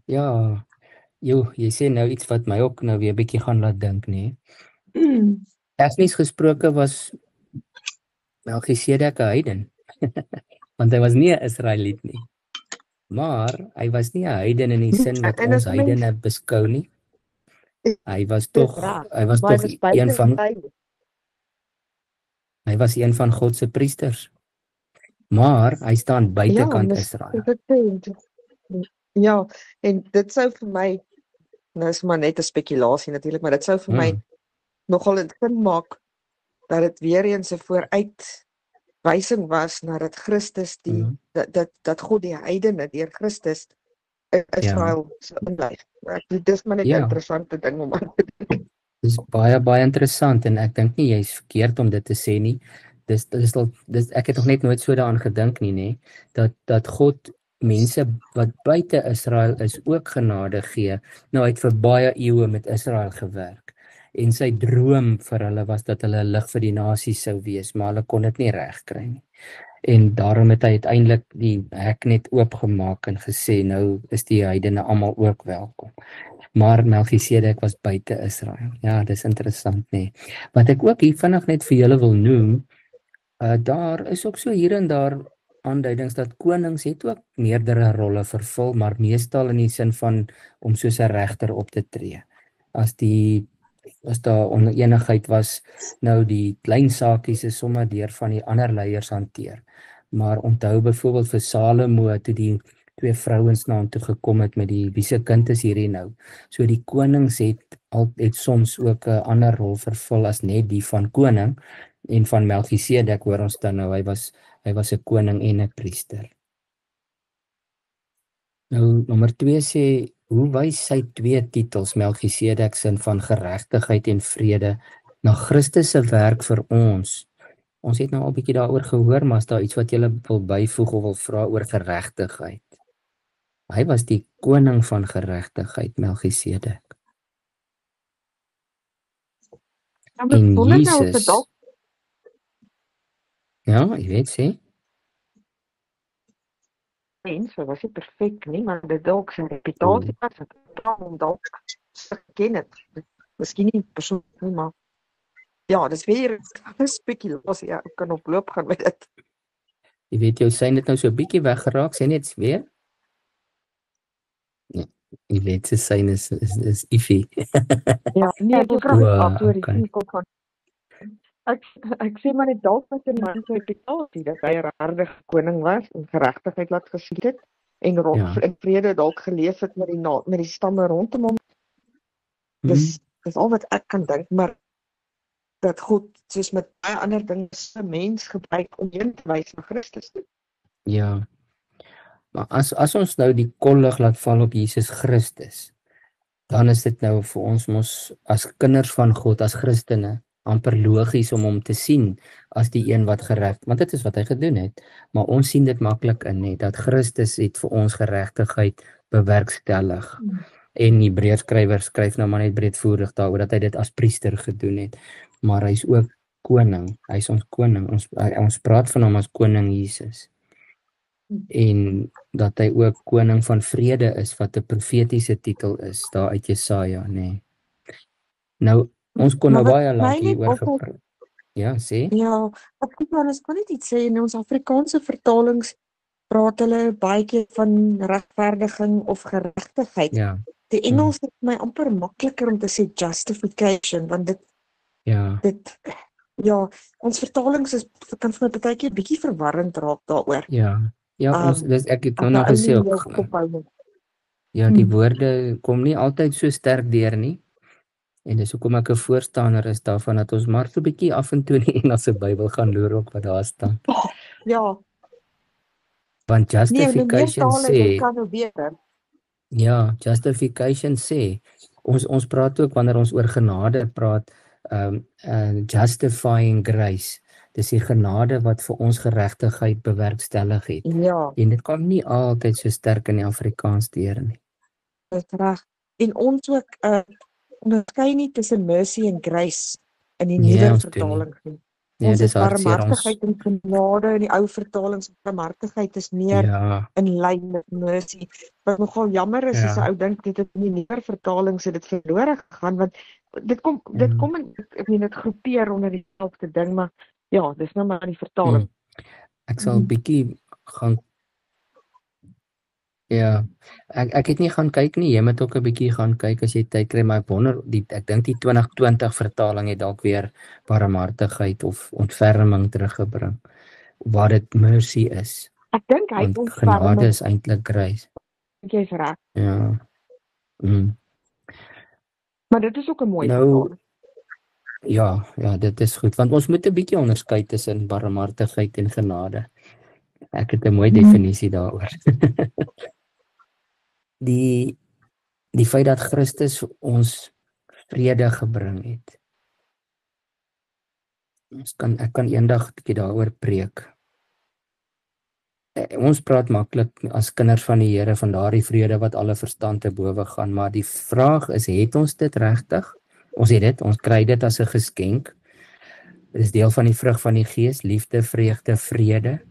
Ja, jy sê nou iets wat my ook nou weer 'n bietjie gaan laat dink, nee. Tegnies gesproke was Melchisedek 'n heiden, want hy was nie 'n Israeliet nie. Maar hy was nie 'n heiden in die sin wat ons heidene beskou nie. Hy was Dis tog reg, hy was maar tog hy was buite hy was een van God se priesters. Maar hy staan buitekant Israel. Ja, en dit sou vir my, nou is maar net 'n spekulasie natuurlik, maar dit sou vir my nogal 'n sin maak dat dit weer eens 'n vooruitwysing was na dat Christus dat God die heidene deur Christus in Israel se inlyf. Dis maar net 'n interessante ding om aan te dink. Dis baie interessant en ek dink nie jy's verkeerd om dit te sê nie. Ek het nog net nooit so daaraan gedink nie, dat God mense wat buite Israel is ook genade gee. Nou hy het vir baie eeue met Israel gewerk en sy droom vir hulle was dat hulle 'n lig vir die nasies sou wees, maar hulle kon dit nie regkry nie. En daarom het hy uiteindelik die hek net oopgemaak en gesê nou is die heidene almal ook welkom. Maar Melchisedek was buite Israel. Ja, dis interessant nê. Wat ek ook hier vinnig net vir julle wil noem, daar is ook so hier en daar aanduidings dat konings het ook meerdere rolle vervul, maar meestal in die sin van om soos 'n regter op te tree. As daar onenigheid was, nou die klein saakies is sommer deur van die ander leiers hanteer. Maar onthou byvoorbeeld vir Salomo toe die 2 vrouens na hom toe gekom het met die wie se kind is hierdie nou. So die konings het soms ook 'n ander rol vervul as net die van koning. En van Melchisedek hoor ons dan nou, hy was 'n koning en 'n priester. Nou, nommer 2 sê, hoe wys sy 2 titels, Melchisedek se van geregtigheid en vrede, na Christus se werk vir ons? Ons het nou al 'n bietjie daaroor gehoor, maar is daar iets wat julle wil byvoeg of wil vra oor geregtigheid? Hy was die koning van geregtigheid, Melchisedek. En Jesus... Ja, jy weet sê. Mense was nie perfek nie, maar dit dalk sy reputasie was om dalk ken het. Miskien nie persoonlik nie, maar ja, dis weer 'n spekulasie. Ja, ek kan oploop gaan met dit. Jy weet jou sy het nou so 'n bietjie weggeraak, sê net weer. Ja, jy weet sy is iffy. Ja, nee, ek vra Ek sê maar net dalk was 'n man se reputasie dat hy 'n regverdige koning was en geregtigheid laat geskied het en in vrede dalk geleef het met die stamme rondom hom. Dis al wat ek kan dink, maar dat God soos met baie ander dinge 'n mens gebruik om heen te wys na Christus. Ja. Maar as ons nou die kollig laat val op Jesus Christus, dan is dit nou vir ons mos as kinders van God, as Christene, amper logies om hom te sien as die een wat want dit is wat hy gedoen het, maar ons sien dit maklik in net dat Christus het vir ons geregtigheid bewerkstellig. En Hebreërskrywer skryf nou maar net breedvoerig daaroor dat hy dit as priester gedoen het, maar hy's ook koning, hy's ons koning, ons praat van hom as koning Jesus. En dat hy ook koning van vrede is, wat 'n profetiese titel is, daar uit Jesaja, nê. Nou, ons kon nou baie lank hieroor gepraat. Ja, sê? Ja, ek kan net iets sê, in ons Afrikaanse vertalings praat hulle baie keer van regverdiging of geregtigheid. Ja. Die Engels is my amper makliker om te sê justification, want dit ons vertalings kan vir my baie keer bietjie verwarrend raak daaroor. Ja, ek het nou gesê ook. Ja, die woorde kom nie altyd so sterk deur nie. En dis hoekom ek 'n voorstander is daarvan dat ons maar so 'n bietjie af en toe in die Engelse Bybel gaan loer op wat daar staan. Ja. Want justification sê. Ja, justification sê. Ons praat ook wanneer ons oor genade praat, justifying grace. Dis die genade wat vir ons geregtigheid bewerkstellig het. Ja. En dit kom nie altyd so sterk in die Afrikaans deur nie. Dis reg. En ons ook onderskei nie tussen mercy en grace in die nuwe vertaling nie. Ons het barmhartigheid en genade in die ou vertalings. Barmhartigheid is meer in lyn met mercy. Wat nogal jammer is, as 'n ou dink dit in die nuwe vertalings het dit verlore gegaan, want dit kom in, ek meen dit groepeer onder dieselfde ding, maar ja, dis nou maar die vertaling. Ek sal 'n bietjie gaan Ja, ek het nie gaan kyk nie, jy moet ook 'n bietjie gaan kyk as jy tyd kry, maar ek wonder, ek dink die 2020 vertaling het dalk weer barmhartigheid of ontferming teruggebring, waar dit mercy is, Ek dink hy het want genade ontferming, is eintlik grace. jy's reg. Ja. Maar dit is ook 'n mooi Nou, vertaling. ja, dit is goed, want ons moet 'n bietjie onderskei tussen barmhartigheid en genade. Ek het 'n mooi definisie daaroor. Die feit dat Christus ons vrede gebring het. Ek kan eendag 'n bietjie daaroor preek. Ons praat maklik as kinders van die Here van daardie vrede wat alle verstand te bowe gaan, maar die vraag is, het ons dit regtig? Ons het dit, ons kry dit as 'n geskenk. Dit is deel van die vrug van die Gees, liefde, vreugde, vrede.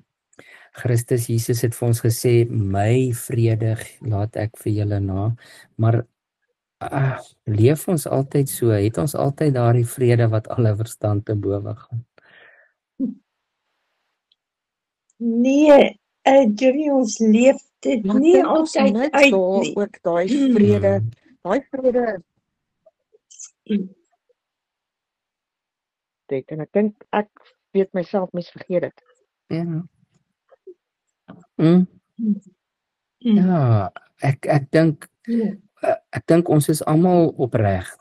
Christus Jesus het vir ons gesê, my vrede laat ek vir julle na, maar leef ons altyd so, het ons altyd daardie vrede wat alle verstand te bowe gaan? Nee, Johnny, ons leef dit nie altyd uit nie. Ook daai vrede, en ek dink ek weet myself misvergeet dit. Ja. Ja, ek dink ons is almal opreg,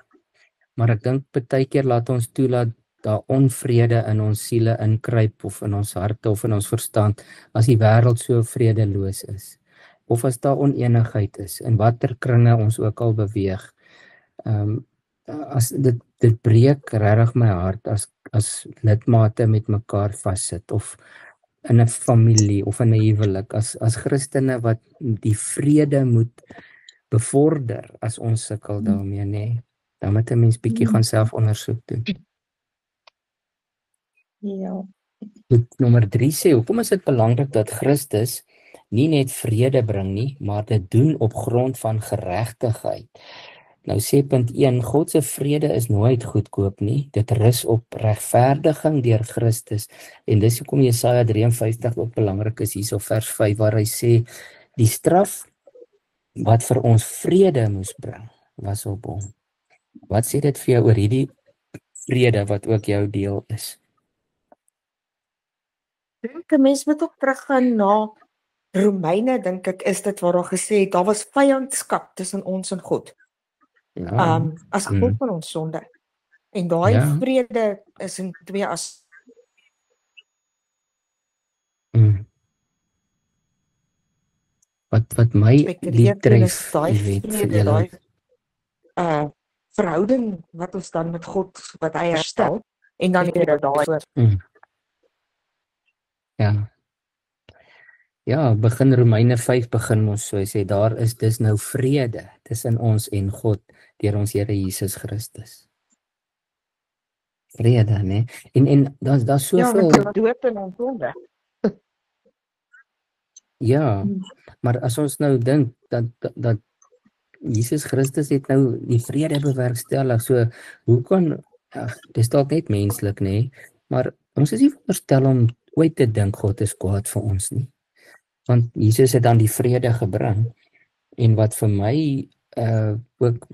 maar ek dink baie keer laat ons toelaat daar onvrede in ons siele inkruip of in ons harte of in ons verstand as die wêreld so vredeloos is of as daar oneenigheid is in watter kringe ons ook al beweeg. As dit breek regtig my hart as lidmate met mekaar vassit of in 'n familie of in 'n huwelik as Christene wat die vrede moet bevorder as ons sukkel daarmee, nê. Dan moet 'n mens bietjie gaan selfondersoek doen. Ja. Nommer 3 sê, hoekom is dit belangrik dat Christus nie net vrede bring nie, maar dit doen op grond van geregtigheid? Nou sê punt 1, God se vrede is nooit goedkoop nie. Dit rus op regverdiging deur Christus. En dis hoekom Jesaja 53 ook belangrik is hierso vers 5 waar hy sê die straf wat vir ons vrede moes bring was op hom. Wat sê dit vir jou oor hierdie vrede wat ook jou deel is? Dink 'n mens moet ook teruggaan na Romeine, dink ek, is dit waar daar gesê het, daar was vyandskap tussen ons en God. Ja. As gevolg van ons sonde. En daai vrede is in twee as Wat my diep tref, daai verhouding wat ons dan met God, wat hy herstel, en dan weer daai Ja, begin Romeine 5 begin ons so, hy sê daar is dus nou vrede tussen ons en God deur ons Here Jesus Christus. Vrede, né? En daar's soveel dood in ons sonde. Ja, maar as ons nou dink dat Jesus Christus het nou die vrede bewerkstellig, so hoe kan dis dalk net menslik, nê? Maar ons is nie veronderstel om ooit te dink God is kwaad vir ons nie. Want Jesus het dan die vrede gebring. En wat vir my ook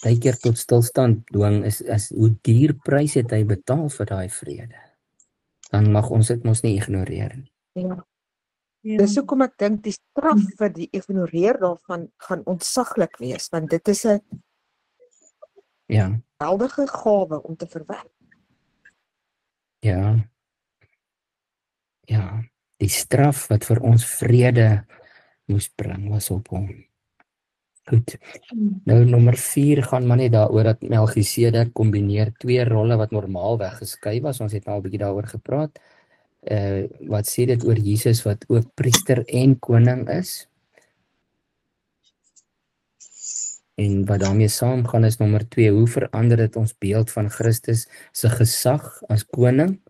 baie keer tot stilstand dwing is hoe duur prys het hy betaal vir daai vrede. Dan mag ons dit mos nie ignoreer nie. Ja. Dis hoekom ek dink die straf vir die ignoreer daarvan gaan ontsaglik wees, want dit is 'n geweldige gawe om te verwerk. Ja, die straf wat vir ons vrede moes bring was op hom. Goed. Nou nommer 4 gaan maar net daaroor dat Melchisedek kombineer twee rolle wat normaalweg geskei was. Ons het nou 'n bietjie daaroor gepraat. Wat sê dit oor Jesus wat ook priester en koning is? En wat daarmee saamgaan is nommer 2, hoe verander dit ons beeld van Christus se gesag as koning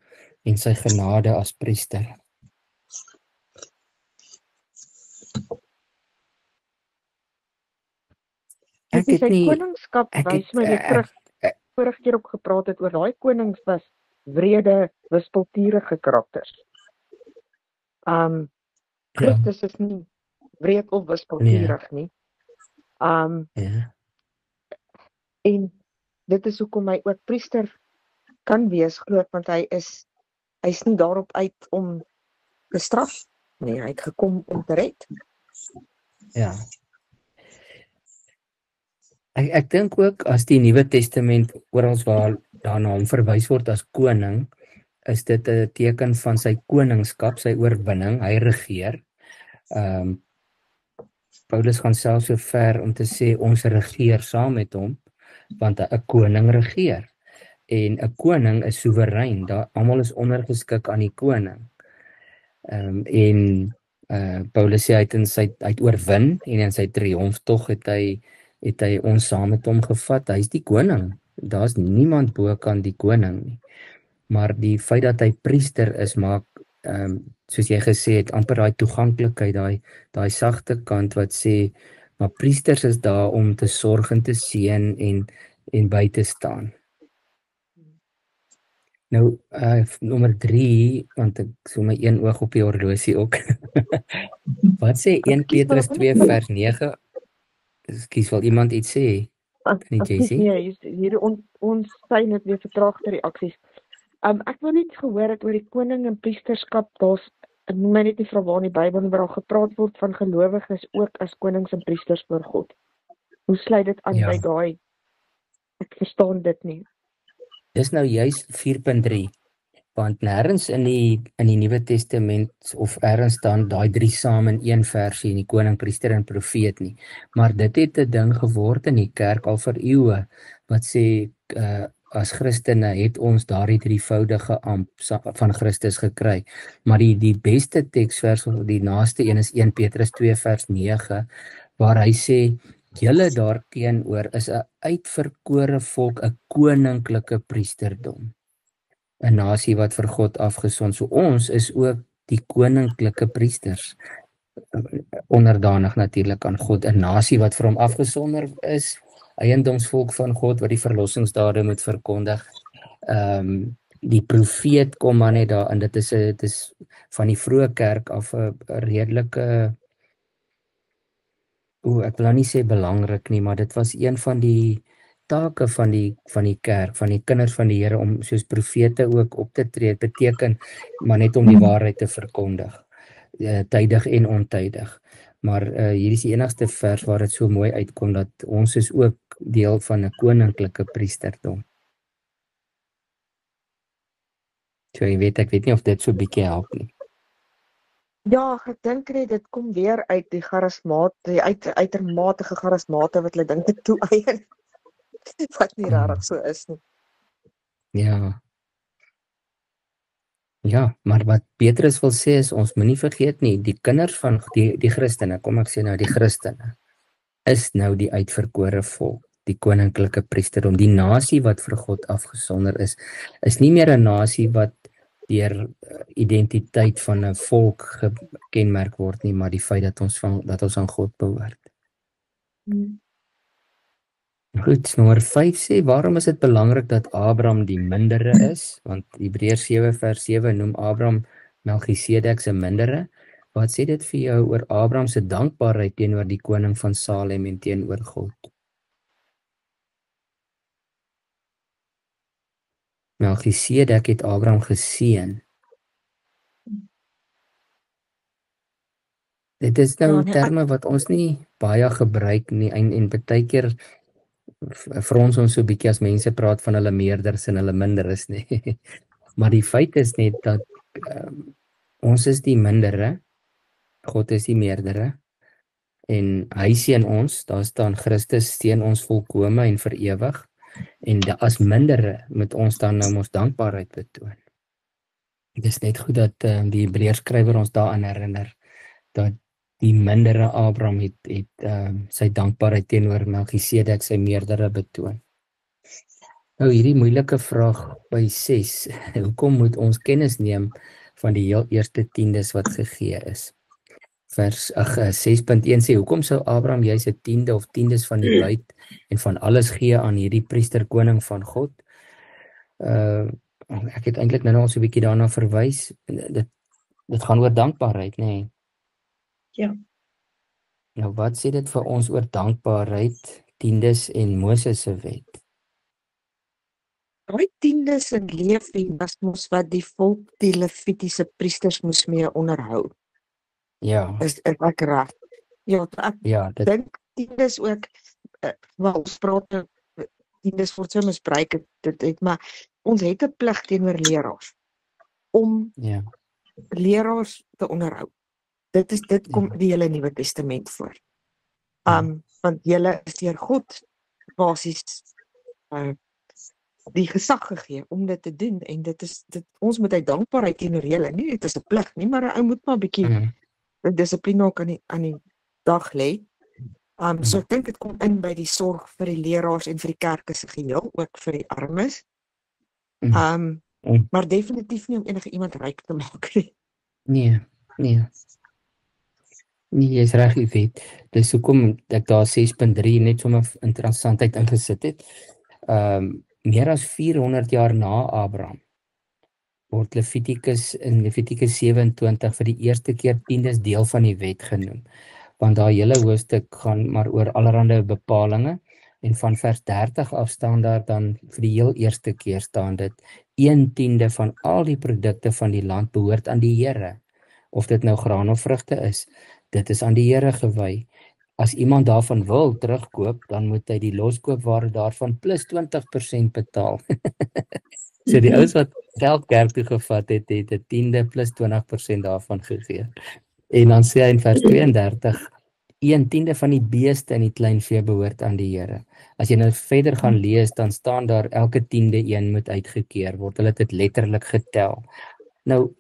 en sy genade as priester? Ek het nie koningskap wys my net terug. Vorige keer ook gepraat het oor daai konings was wrede, wispelturige karakters. Christus is nie wreed of wispelturig nie. Ja. En dit is hoekom hy ook priester kan wees, glo ek, want hy's nie daarop uit om te straf nie, hy het gekom om te red. Ja. Ek dink ook as die Nuwe Testament oral waar daarna hom verwys word as koning, is dit 'n teken van sy koningskap, sy oorwinning, hy regeer. Paulus gaan selfs so ver om te sê ons regeer saam met hom, want 'n koning regeer. En 'n koning is soewerein, almal is ondergeskik aan die koning. Paulus sê hy het oorwin en in sy triomftog het hy ons saam met hom gevat. Hy is die koning. Daar's niemand bo kan die koning nie. Maar die feit dat hy priester is, maak soos jy gesê het, amper daai toeganklikheid, daai sagte kant wat sê, maar priesters is daar om te sorg en te seën en by te staan. Nou, nommer 3, want ek so my een oog op die horlosie ook. Wat sê 1 Petrus 2 vers 9? Ekskuus, wil iemand iets sê? Nee, hier ons sê net weer vertraagde reaksies. Ek wil net gehoor het oor die koning en priesterskap. Ek moet my net nie vra waar in die Bybel waar al gepraat word van gelowiges ook as konings en priesters voor God. Hoe sluit dit aan by daai? Ek verstaan dit nie. Dis nou juist 4.3, want nêrens in die Nuwe Testament of ergens staan daai 3 saam in een versie, in die koning, priester en profeet nie. Maar dit het 'n ding geword in die kerk al vir eeue, wat sê as Christene het ons daardie drievoudige amp van Christus gekry. Maar die beste teksvers, die naaste een is 1 Petrus 2 vers 9, waar hy sê, julle daarteenoor is 'n uitverkore volk, 'n koninklike priesterdom, 'n nasie wat vir God afgesond. So ons is ook die koninklike priesters, onderdanig natuurlik aan God, 'n nasie wat vir hom afgesonder is, eiendomsvolk van God wat die verlossingsdade moet verkondig. Die profeet kom maar net daarin. Dit is van die vroeë kerk af 'n redelike, ek wil nou nie sê belangrik nie, maar dit was een van die take van die kerk, van die kinders van die Here, om soos profete ook op te tree. Dit beteken maar net om die waarheid te verkondig, tydig en ontydig. Maar hier is die enigste vers waar dit so mooi uitkom, dat ons is ook deel van 'n koninklike priesterdom. So ek weet nie of dit so 'n bietjie help nie. Ja, ek dink net dit kom weer uit die uitermate charismate wat hulle dink dit toe eien. Wat nie rarig so is nie. Ja, maar wat Petrus wil sê is, ons moenie vergeet nie, die kinders van die Christene, kom ek sê nou die Christene, is nou die uitverkore volk, die koninklike priesterdom, die nasie wat vir God afgesonder is nie meer 'n nasie wat deur identiteit van 'n volk gekenmerk word nie, maar die feit dat ons aan God behoort. Goed, nommer 5 sê, waarom is dit belangrik dat Abraham die mindere is? Want Hebreërs 7 vers 7 noem Abraham Melchisedek se mindere. Wat sê dit vir jou oor Abraham se dankbaarheid teenoor die koning van Salem en teenoor God? Melchisedek het Abraham geseën. Dit is nou terme wat ons nie baie gebruik nie, en baie keer vir ons so 'n bietjie as mense praat van hulle meerders en hulle minderes nie. Maar die feit is net dat ons is die mindere, God is die meerdere, en hy seën ons, daar staan Christus seën ons volkome en vir ewig, en as mindere moet ons dan nou ons dankbaarheid betoon. Dit is net goed dat die Hebreërs skrywer ons daaraan herinner, dat die mindere Abraham het sy dankbaarheid teenoor Melchisedek sy meerdere betoon. Nou hierdie moeilike vraag by 6, hoekom moet ons kennis neem van die heel eerste tiendes wat gegee is? Vers 6.1 sê, hoekom sou Abraham juis 'n tiende of tiendes van die buit en van alles gee aan hierdie priester koning van God? Ek het eintlik nou al so 'n bietjie daarna verwys. Dit gaan oor dankbaarheid, nê? Ja. Nou wat sê dit vir ons oor dankbaarheid, tiendes en Moses se wet? Daai tiendes en leefwet was mos wat die volk die Levitiese priesters moes mee onderhou. Ja, Is ek reg? Ja, ek ja, dit dink tiendes ook, wel ons praat nou, tiendes word so misbruik, maar ons het 'n plig teenoor leraars om ja, leraars te onderhou. Dit kom die hele Nuwe Testament voor. Want julle is deur God basies die gesag gegee om dit te doen, en ons moet uit dankbaarheid teenoor julle, nie dit is 'n plig nie, maar hy moet maar 'n bietjie dissipline ook aan die dag lê. So ek dink dit kom in by die sorg vir die leraars en vir die kerk as 'n geheel, ook vir die armes. Maar definitief nie om enige iemand ryk te maak nie. Nee, jy is reg, jy weet. Dis hoekom ek daar 6.3 net sommer interessantheid ingesit het. Meer as 400 jaar na Abraham word Levitikus 27 vir die eerste keer tiendes deel van die wet genoem. Want daai hele hoofstuk gaan maar oor allerlei bepalinge, en van vers 30 af staan daar dan vir die heel eerste keer staan dit 1/10 van al die produkte van die land behoort aan die Here. Of dit nou graan of vrugte is, dit is aan die Here gewy. As iemand daarvan wil terugkoop, dan moet hy die loskoopwaarde daarvan plus 20% betaal. So die ouens wat geld kerk toe gevat het 'n tiende plus 20% daarvan gegee. En dan sê hy in vers 32, 1/10 van die beeste en die kleinvee behoort aan die Here. As jy nou verder gaan lees, dan staan daar elke 10de een moet uitgekeer word. Hulle het dit letterlik getel. Nou,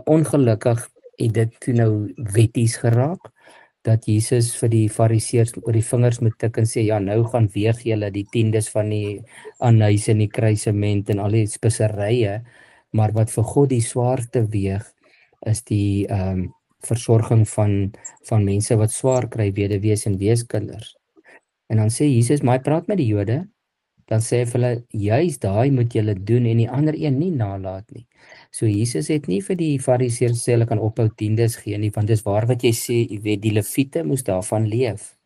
ongelukkig het dit toe nou wetties geraak, dat Jesus vir die fariseërs oor die vingers moet tik en sê, ja, nou gaan weeg julle die tiendes van die anys en die kruisement en al die speserye, maar wat vir God die swaarste weeg, is die versorging van mense wat swaar kry, weduwees en weeskinders. En dan sê Jesus, maar hy praat met die Jode, dan sê hy vir hulle, juis daai moet julle doen en die ander een nie nalat nie. So Jesus het nie vir die fariseërs sê hulle kan ophou tiendes gee nie, want dis waar wat jy sê, jy weet, die Lewiete moes daarvan leef.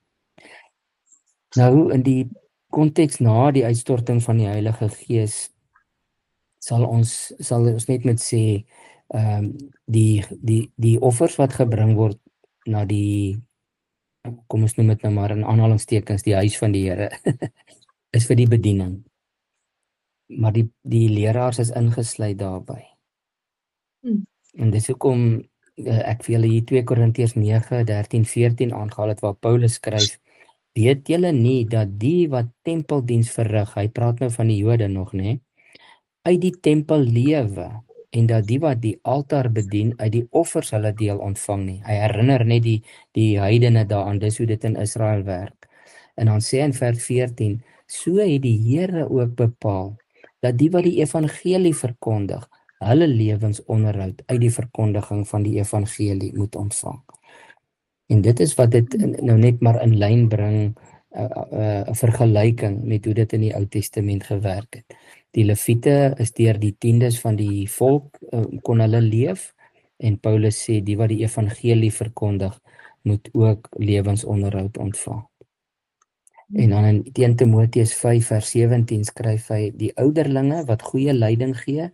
Nou in die konteks na die uitstorting van die Heilige Gees sal ons net met sê, die offers wat gebring word na die, kom ons noem dit nou maar in aanhalingstekens, die huis van die Here, is vir die bediening. Maar die leraars is ingesluit daarby. En dis hoekom ek vir julle hier 2 Korintiërs 9:13-14 aangehaal het, waar Paulus skryf, weet julle nie dat die wat tempeldiens verrig, hy praat nou van die Jode nog, né, uit die tempel lewe, en dat die wat die altaar bedien, uit die offers hulle deel ontvang nie. Hy herinner net die heidene daaraan, dis hoe dit in Israel werk. En dan sê in vers 14, so het die Here ook bepaal, dat die wat die evangelie verkondig, hulle lewensonderhoud uit die verkondiging van die evangelie moet ontvang. En dit is wat dit nou net maar in lyn bring, 'n vergelyking met hoe dit in die Ou Testament gewerk het. Die Lewiete is deur die tiendes van die volk kon hulle leef, en Paulus sê die wat die evangelie verkondig moet ook lewensonderhoud ontvang. En dan in 1 Timoteus 5:17 skryf hy, die ouderlinge wat goeie leiding gee,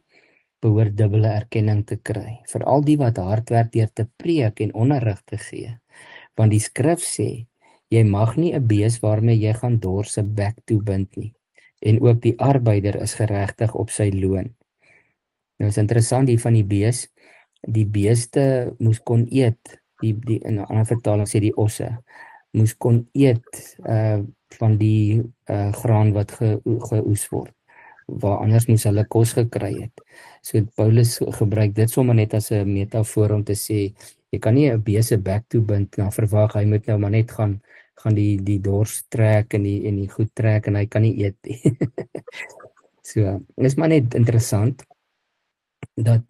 behoort dubbele erkenning te kry, veral die wat hard werk deur te preek en onderrig te gee. Want die skrif sê, jy mag nie 'n bees waarmee jy gaan dors se bek toebind nie, en ook die arbeider is geregtig op sy loon. Nou is interessant hier van die bees, die beeste moes kon eet, die in 'n ander vertaling sê die osse, moes kon eet van die graan wat geoes word, waar anders moes hulle kos gekry het. So Paulus gebruik dit sommer net as 'n metafoor om te sê, jy kan nie 'n bees se bek toebind, nou verwag hy moet nou maar net gaan die dors trek en die goed trek en hy kan nie eet nie. So, is maar net interessant dat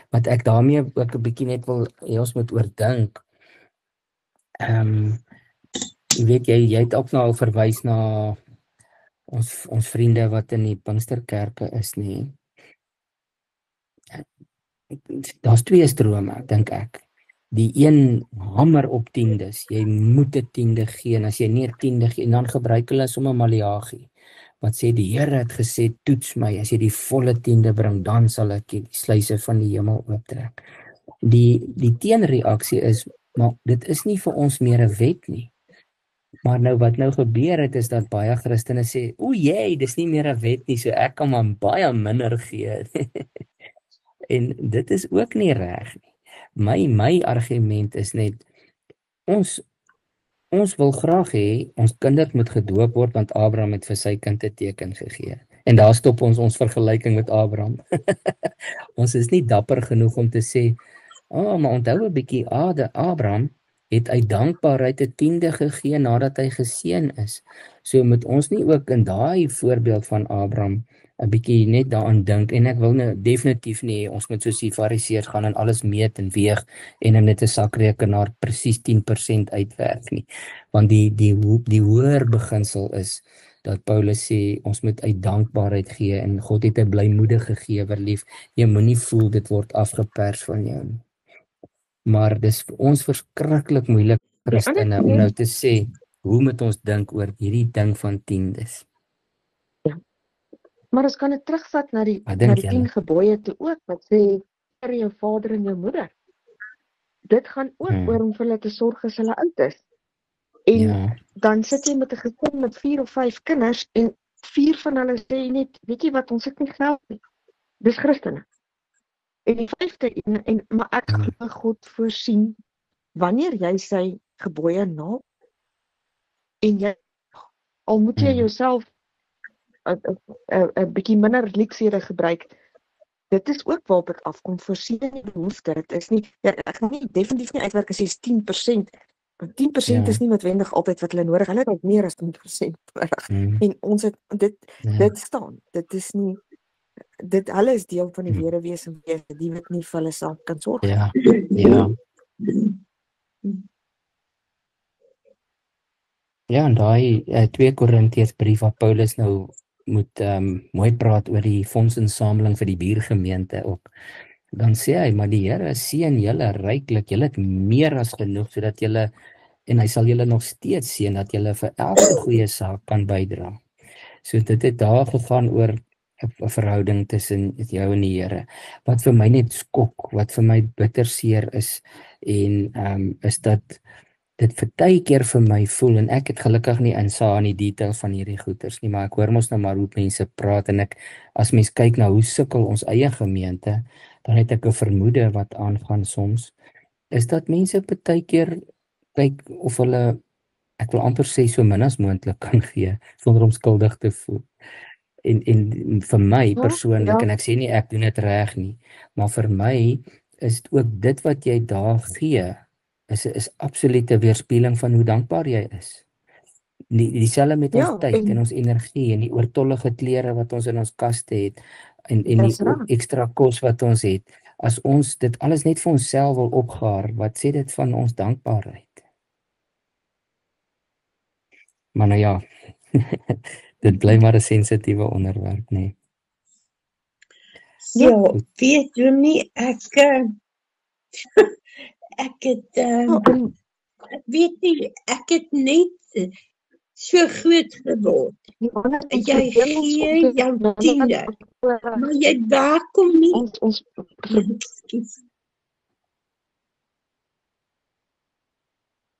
wat ek daarmee ook 'n bietjie net wil hê ons moet oordink. Jy weet jy het ook nou al verwys na ons vriende wat in die Pinksterkerke is, nie. Daar's 2 strome, dink ek. die een hamer op tiendes. Jy moet 'n tiende gee en as jy nie 'n tiende gee, en dan gebruik hulle sommer Maleagi. Wat sê die Here het gesê, toets my, as jy die volle tiende bring, dan sal ek die sluise van die hemel ooptrek. Die teenreaksie is, maar dit is nie vir ons meer 'n wet nie. Maar nou wat nou gebeur het, is dat baie Christene sê, o jee, dis nie meer 'n wet nie, so ek kan maar baie minder gee. En dit is ook nie reg nie. My argument is net, ons wil graag hê, ons kinders moet gedoop word, want Abraham het vir sy kind 'n teken gegee. En daar stop ons vergelyking met Abraham. Ons is nie dapper genoeg om te sê, maar onthou 'n bietjie, Abraham het uit dankbaarheid 'n tiende gegee nadat hy geseën is. So moet ons nie ook in daai voorbeeld van Abraham 'n bietjie net daaraan dink, en ek wil nou definitief nie, ons moet soos die Fariseërs gaan en alles meet en weeg en in net 'n sakrekenaar presies 10% uitwerk nie. Want die hoër beginsel is dat Paulus sê ons moet uit dankbaarheid gee en God het 'n blymoedige gewerlief. Jy moenie voel dit word afgepers van jou nie. Maar dis vir ons verskriklik moeilik, Christene, om nou te sê, hoe moet ons dink oor hierdie ding van tiendes? Maar ons kan dit terugvat na die 10 gebooie toe ook, wat sê, vir jou vader en jou moeder. Dit gaan ook oor om vir hulle te sorg as hulle oud is. En dan sit jy met 'n gesin met 4 of 5 kinders, en 4 van hulle sê net, weet jy wat, ons het nie geld nie. Dis Christene. En die 5de, maar ek glo God voorsien, wanneer jy sy gebooie na, en jy, al moet jy jouself 'n bietjie minder luksede gebruik, dit is ook waarop dit afkom, voorsien in die behoefte. Dit is nie, ek gaan nie definitief nie uitwerk as jy 10%, 10% is nie noodwendig altyd wat hulle nodig, hulle het meer as 10% nodig. En ons het dit staan. Dit is nie, hulle is deel van die werewees en die wat nie vir hulle self kan sorg. Ja. Ja, en daai 2 Korintiërs brief wat Paulus nou moet mooi praat oor die fondsinsameling vir die buurgemeente ook. Dan sê hy, maar die Here seën julle ryklik, julle het meer as genoeg, sodat julle, en hy sal julle nog steeds seën, dat julle vir elke goeie saak kan bydra. So dit het daar gegaan oor 'n verhouding tussen jou en die Here. Wat vir my net skok, wat vir my bitterseer is, en is dat dit vir baie keer vir my voel, en ek het gelukkig nie insaag in die detail van hierdie goeters nie, maar ek hoor mos nou maar hoe mense praat, en as mens kyk na hoe sukkel ons eie gemeente, dan het ek 'n vermoede wat aangaan soms, is dat mense baie keer kyk of hulle, ek wil amper sê, so min as moontlik kan gee, sonder om skuldig te voel. En vir my persoonlik, en ek sê nie ek doen dit reg nie, maar vir my is ook dit wat jy daar gee, is absolute weerspieëling van hoe dankbaar jy is. Dieselfde met ons tyd en ons energie en die oortollige klere wat ons in ons kaste het en die ekstra kos wat ons het. As ons dit alles net vir onsself wil opgaar, wat sê dit van ons dankbaarheid? Maar nou ja, dit bly maar 'n sensitiewe onderwerp, nee. Ja, weet jy nie, ek het net so groot geword. Jy gee jou tiende, maar jy werk hom nie.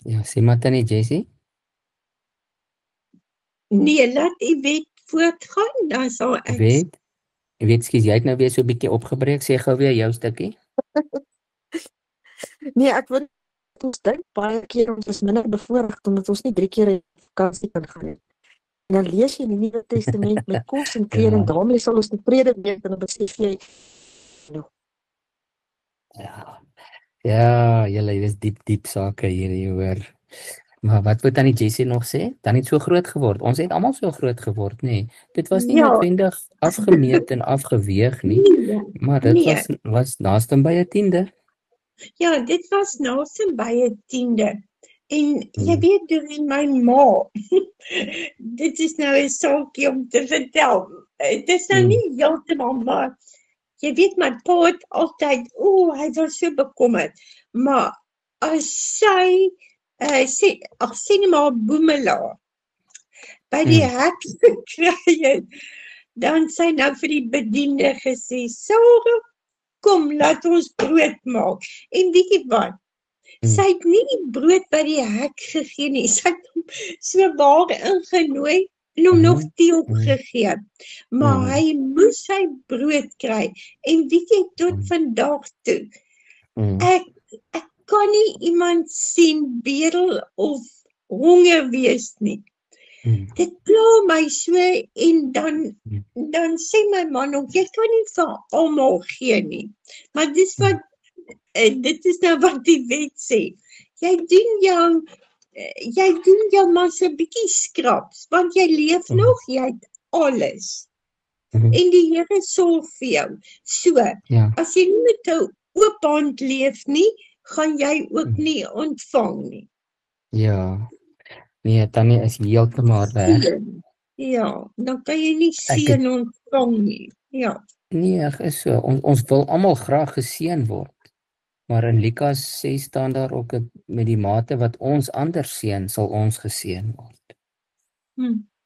Ja, sê maar dan nie, Jessie? Nee, laat die wet voortgaan, dan sal ek... Weet, skies, jy het nou weer so 'n bietjie opgebreek, sê gou weer jou stukkie. Nee, ek wil, ons dink baie keer ons is minder bevoorreg, omdat ons nie 3 keer in vakansie kan gaan nie. En dan lees jy in die Nuwe Testament met kos en kleding, daarmee sal ons tevrede wees, en dan besef jy, Ja, julle, dis diep sake hierdie, hoor. Maar wat wil Tannie Jessie nog sê? Tannie het so groot geword. Ons het almal so groot geword, nee. Dit was nie noodwendig afgemeet en afgeweeg nie, maar dit was naaste by 'n tiende. Ja, dit was naaste by 'n tiende. En jy weet, door my ma, dit is nou 'n saakie om te vertel. Dit is nou nie heeltemal, maar jy weet, my pa het altyd, hy was so bekommerd, maar as sy sê net maar Boemelaar by die hek gekry het, dan sy nou vir die bediende gesê, Sarah, kom, laat ons brood maak. En weet jy wat? Sy het nie die brood by die hek gegee nie, sy het hom so waar ingenooi en hom nog tee opgegee. Maar hy moes sy brood kry. En weet jy, tot vandag toe, ek kan nie iemand sien bedel of honger wees nie. Dit pla my so en dan sê my man ook, jy kan nie vir almal gee nie. Maar dit is nou wat die wet sê. Jy doen jou maar so 'n bietjie skraps, want jy leef nog, jy het alles. En die Here sorg vir jou. So, as jy nie met 'n oop hand leef nie, gaan jy ook nie ontvang nie. Ja. Nee, Tannie is heeltemal reg. Ja, dan kan jy nie seën ontvang nie. Ja. Nee, ek is so. Ons wil almal graag geseën word. Maar in Lukas 6 staan daar ook met die mate wat ons ander seën, sal ons geseën word.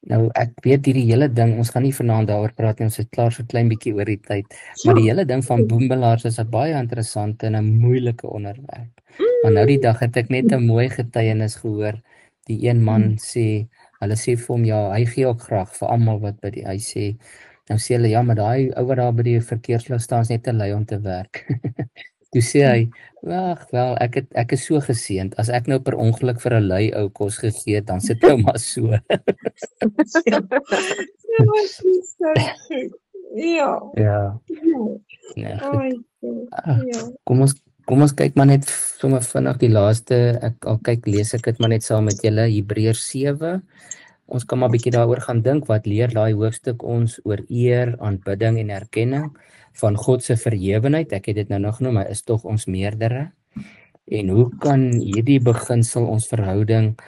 Nou, ek weet hierdie hele ding, ons gaan nie vanaand daaroor praat nie, ons het klaar so klein bietjie oor die tyd. Maar die hele ding van boemelaars is 'n baie interessante en 'n moeilike onderwerp. Maar nou die dag het ek net 'n mooi getuienis gehoor. Die een man sê, hulle sê vir hom, ja, hy gee ook graag vir almal wat by hy sê, nou sê hulle, ja, maar daai ou wat daar by die verkeerslig staan is net te lui om te werk. Toe sê hy, wag, wel, ek is so geseënd, as ek nou per ongeluk vir 'n lui ou kos gegee het, dan sit nou maar so. Ja. Kom ons kyk maar net sommer vinnig die laaste, lees ek dit maar net saam met julle, Hebreërs 7. Ons kan maar 'n bietjie daaroor gaan dink, wat leer daai hoofstuk ons oor eer, aanbidding en erkenning van God se verhewenheid. Ek het dit nou nog genoem, hy is tog ons meerdere. En hoe kan hierdie beginsel ons verhouding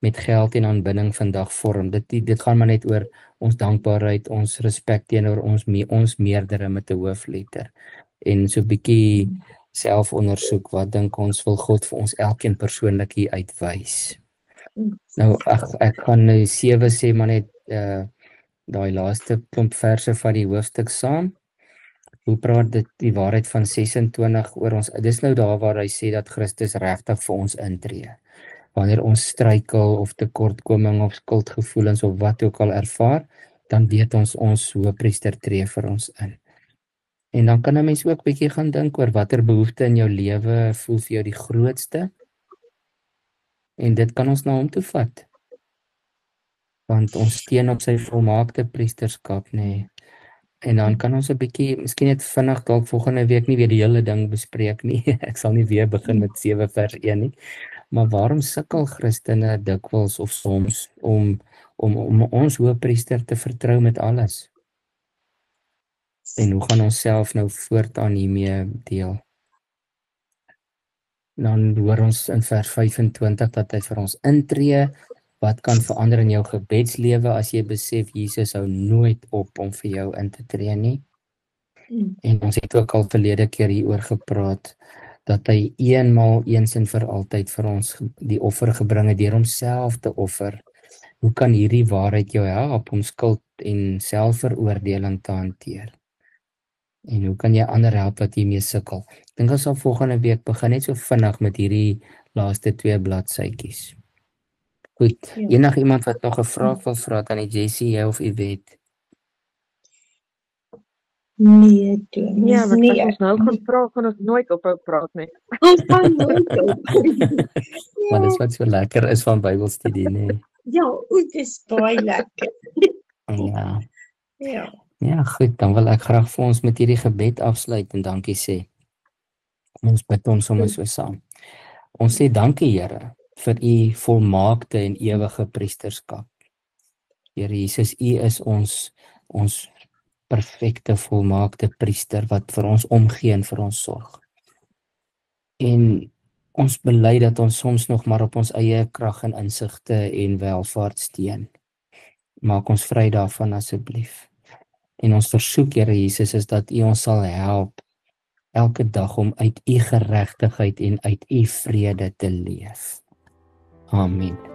met geld en aanbidding vandag vorm? Dit gaan maar net oor ons dankbaarheid, ons respek teenoor ons meerdere met 'n hoofletter. En so 'n bietjie selfondersoek, wat dink ons wil God vir ons elkeen persoonlik hier uitwys? Nou, ek gaan nou 7 sê maar net daai laaste klomp verse van die hoofstuk saam. Hoe praat dit die waarheid van 26 oor ons? Dis nou daar waar hy sê dat Christus regtig vir ons intree. Wanneer ons struikel of tekortkoming of skuldgevoelens of wat ook al ervaar, dan weet ons hoëpriester tree vir ons in. En dan kan 'n mens ook bietjie gaan dink oor watter behoefte in jou lewe voel vir jou die grootste. En dit kan ons na hom toe vat. Want ons steun op sy volmaakte priesterskap, nê. En dan kan ons 'n bietjie, miskien net vinnig dalk volgende week nie weer die hele ding bespreek nie. Ek sal nie weer begin met 7 vers 1 nie. Maar waarom sukkel Christene dikwels of soms om ons hoëpriester te vertrou met alles? En hoe gaan ons self nou voortaan hiermee deel? Dan hoor ons in vers 25 dat hy vir ons intree. Wat kan verander in jou gebedslewe as jy besef Jesus hou nooit op om vir jou in te tree nie? En ons het ook al verlede keer hieroor gepraat, dat hy eens en vir altyd vir ons die offer gebring het deur homself te offer. Hoe kan hierdie waarheid jou help om skuld en selfveroordeling te hanteer? En hoe kan jy ander help wat hiermee sukkel? Ek dink ons sal volgende week begin net so vinnig met hierdie laaste 2 bladsytjies. Goed, enig iemand wat nog 'n vraag wil vra aan die Jessie, jy of Yvette? Nee, Thomas, ja, maar as ons nou gaan vra, gaan ons nooit ophou praat nie. Ons gaan nooit ophou. Maar dis wat so lekker is van Bybelstudie, nee. Ja, dit is baie lekker. Ja. Ja. Ja, goed, dan wil ek graag vir ons met hierdie gebed afsluit en dankie sê. Ons bid ons sommer so saam. Ons sê dankie, Here, vir u volmaakte en ewige priesterskap. Here Jesus, u is ons perfekte volmaakte priester wat vir ons omgee en vir ons sorg. En ons bely dat ons soms nog maar op ons eie krag en insigte en welvaart steun. Maak ons vry daarvan asseblief. En ons versoek, Here Jesus, is dat u ons sal help elke dag om uit u geregtigheid en uit u vrede te leef. Amen.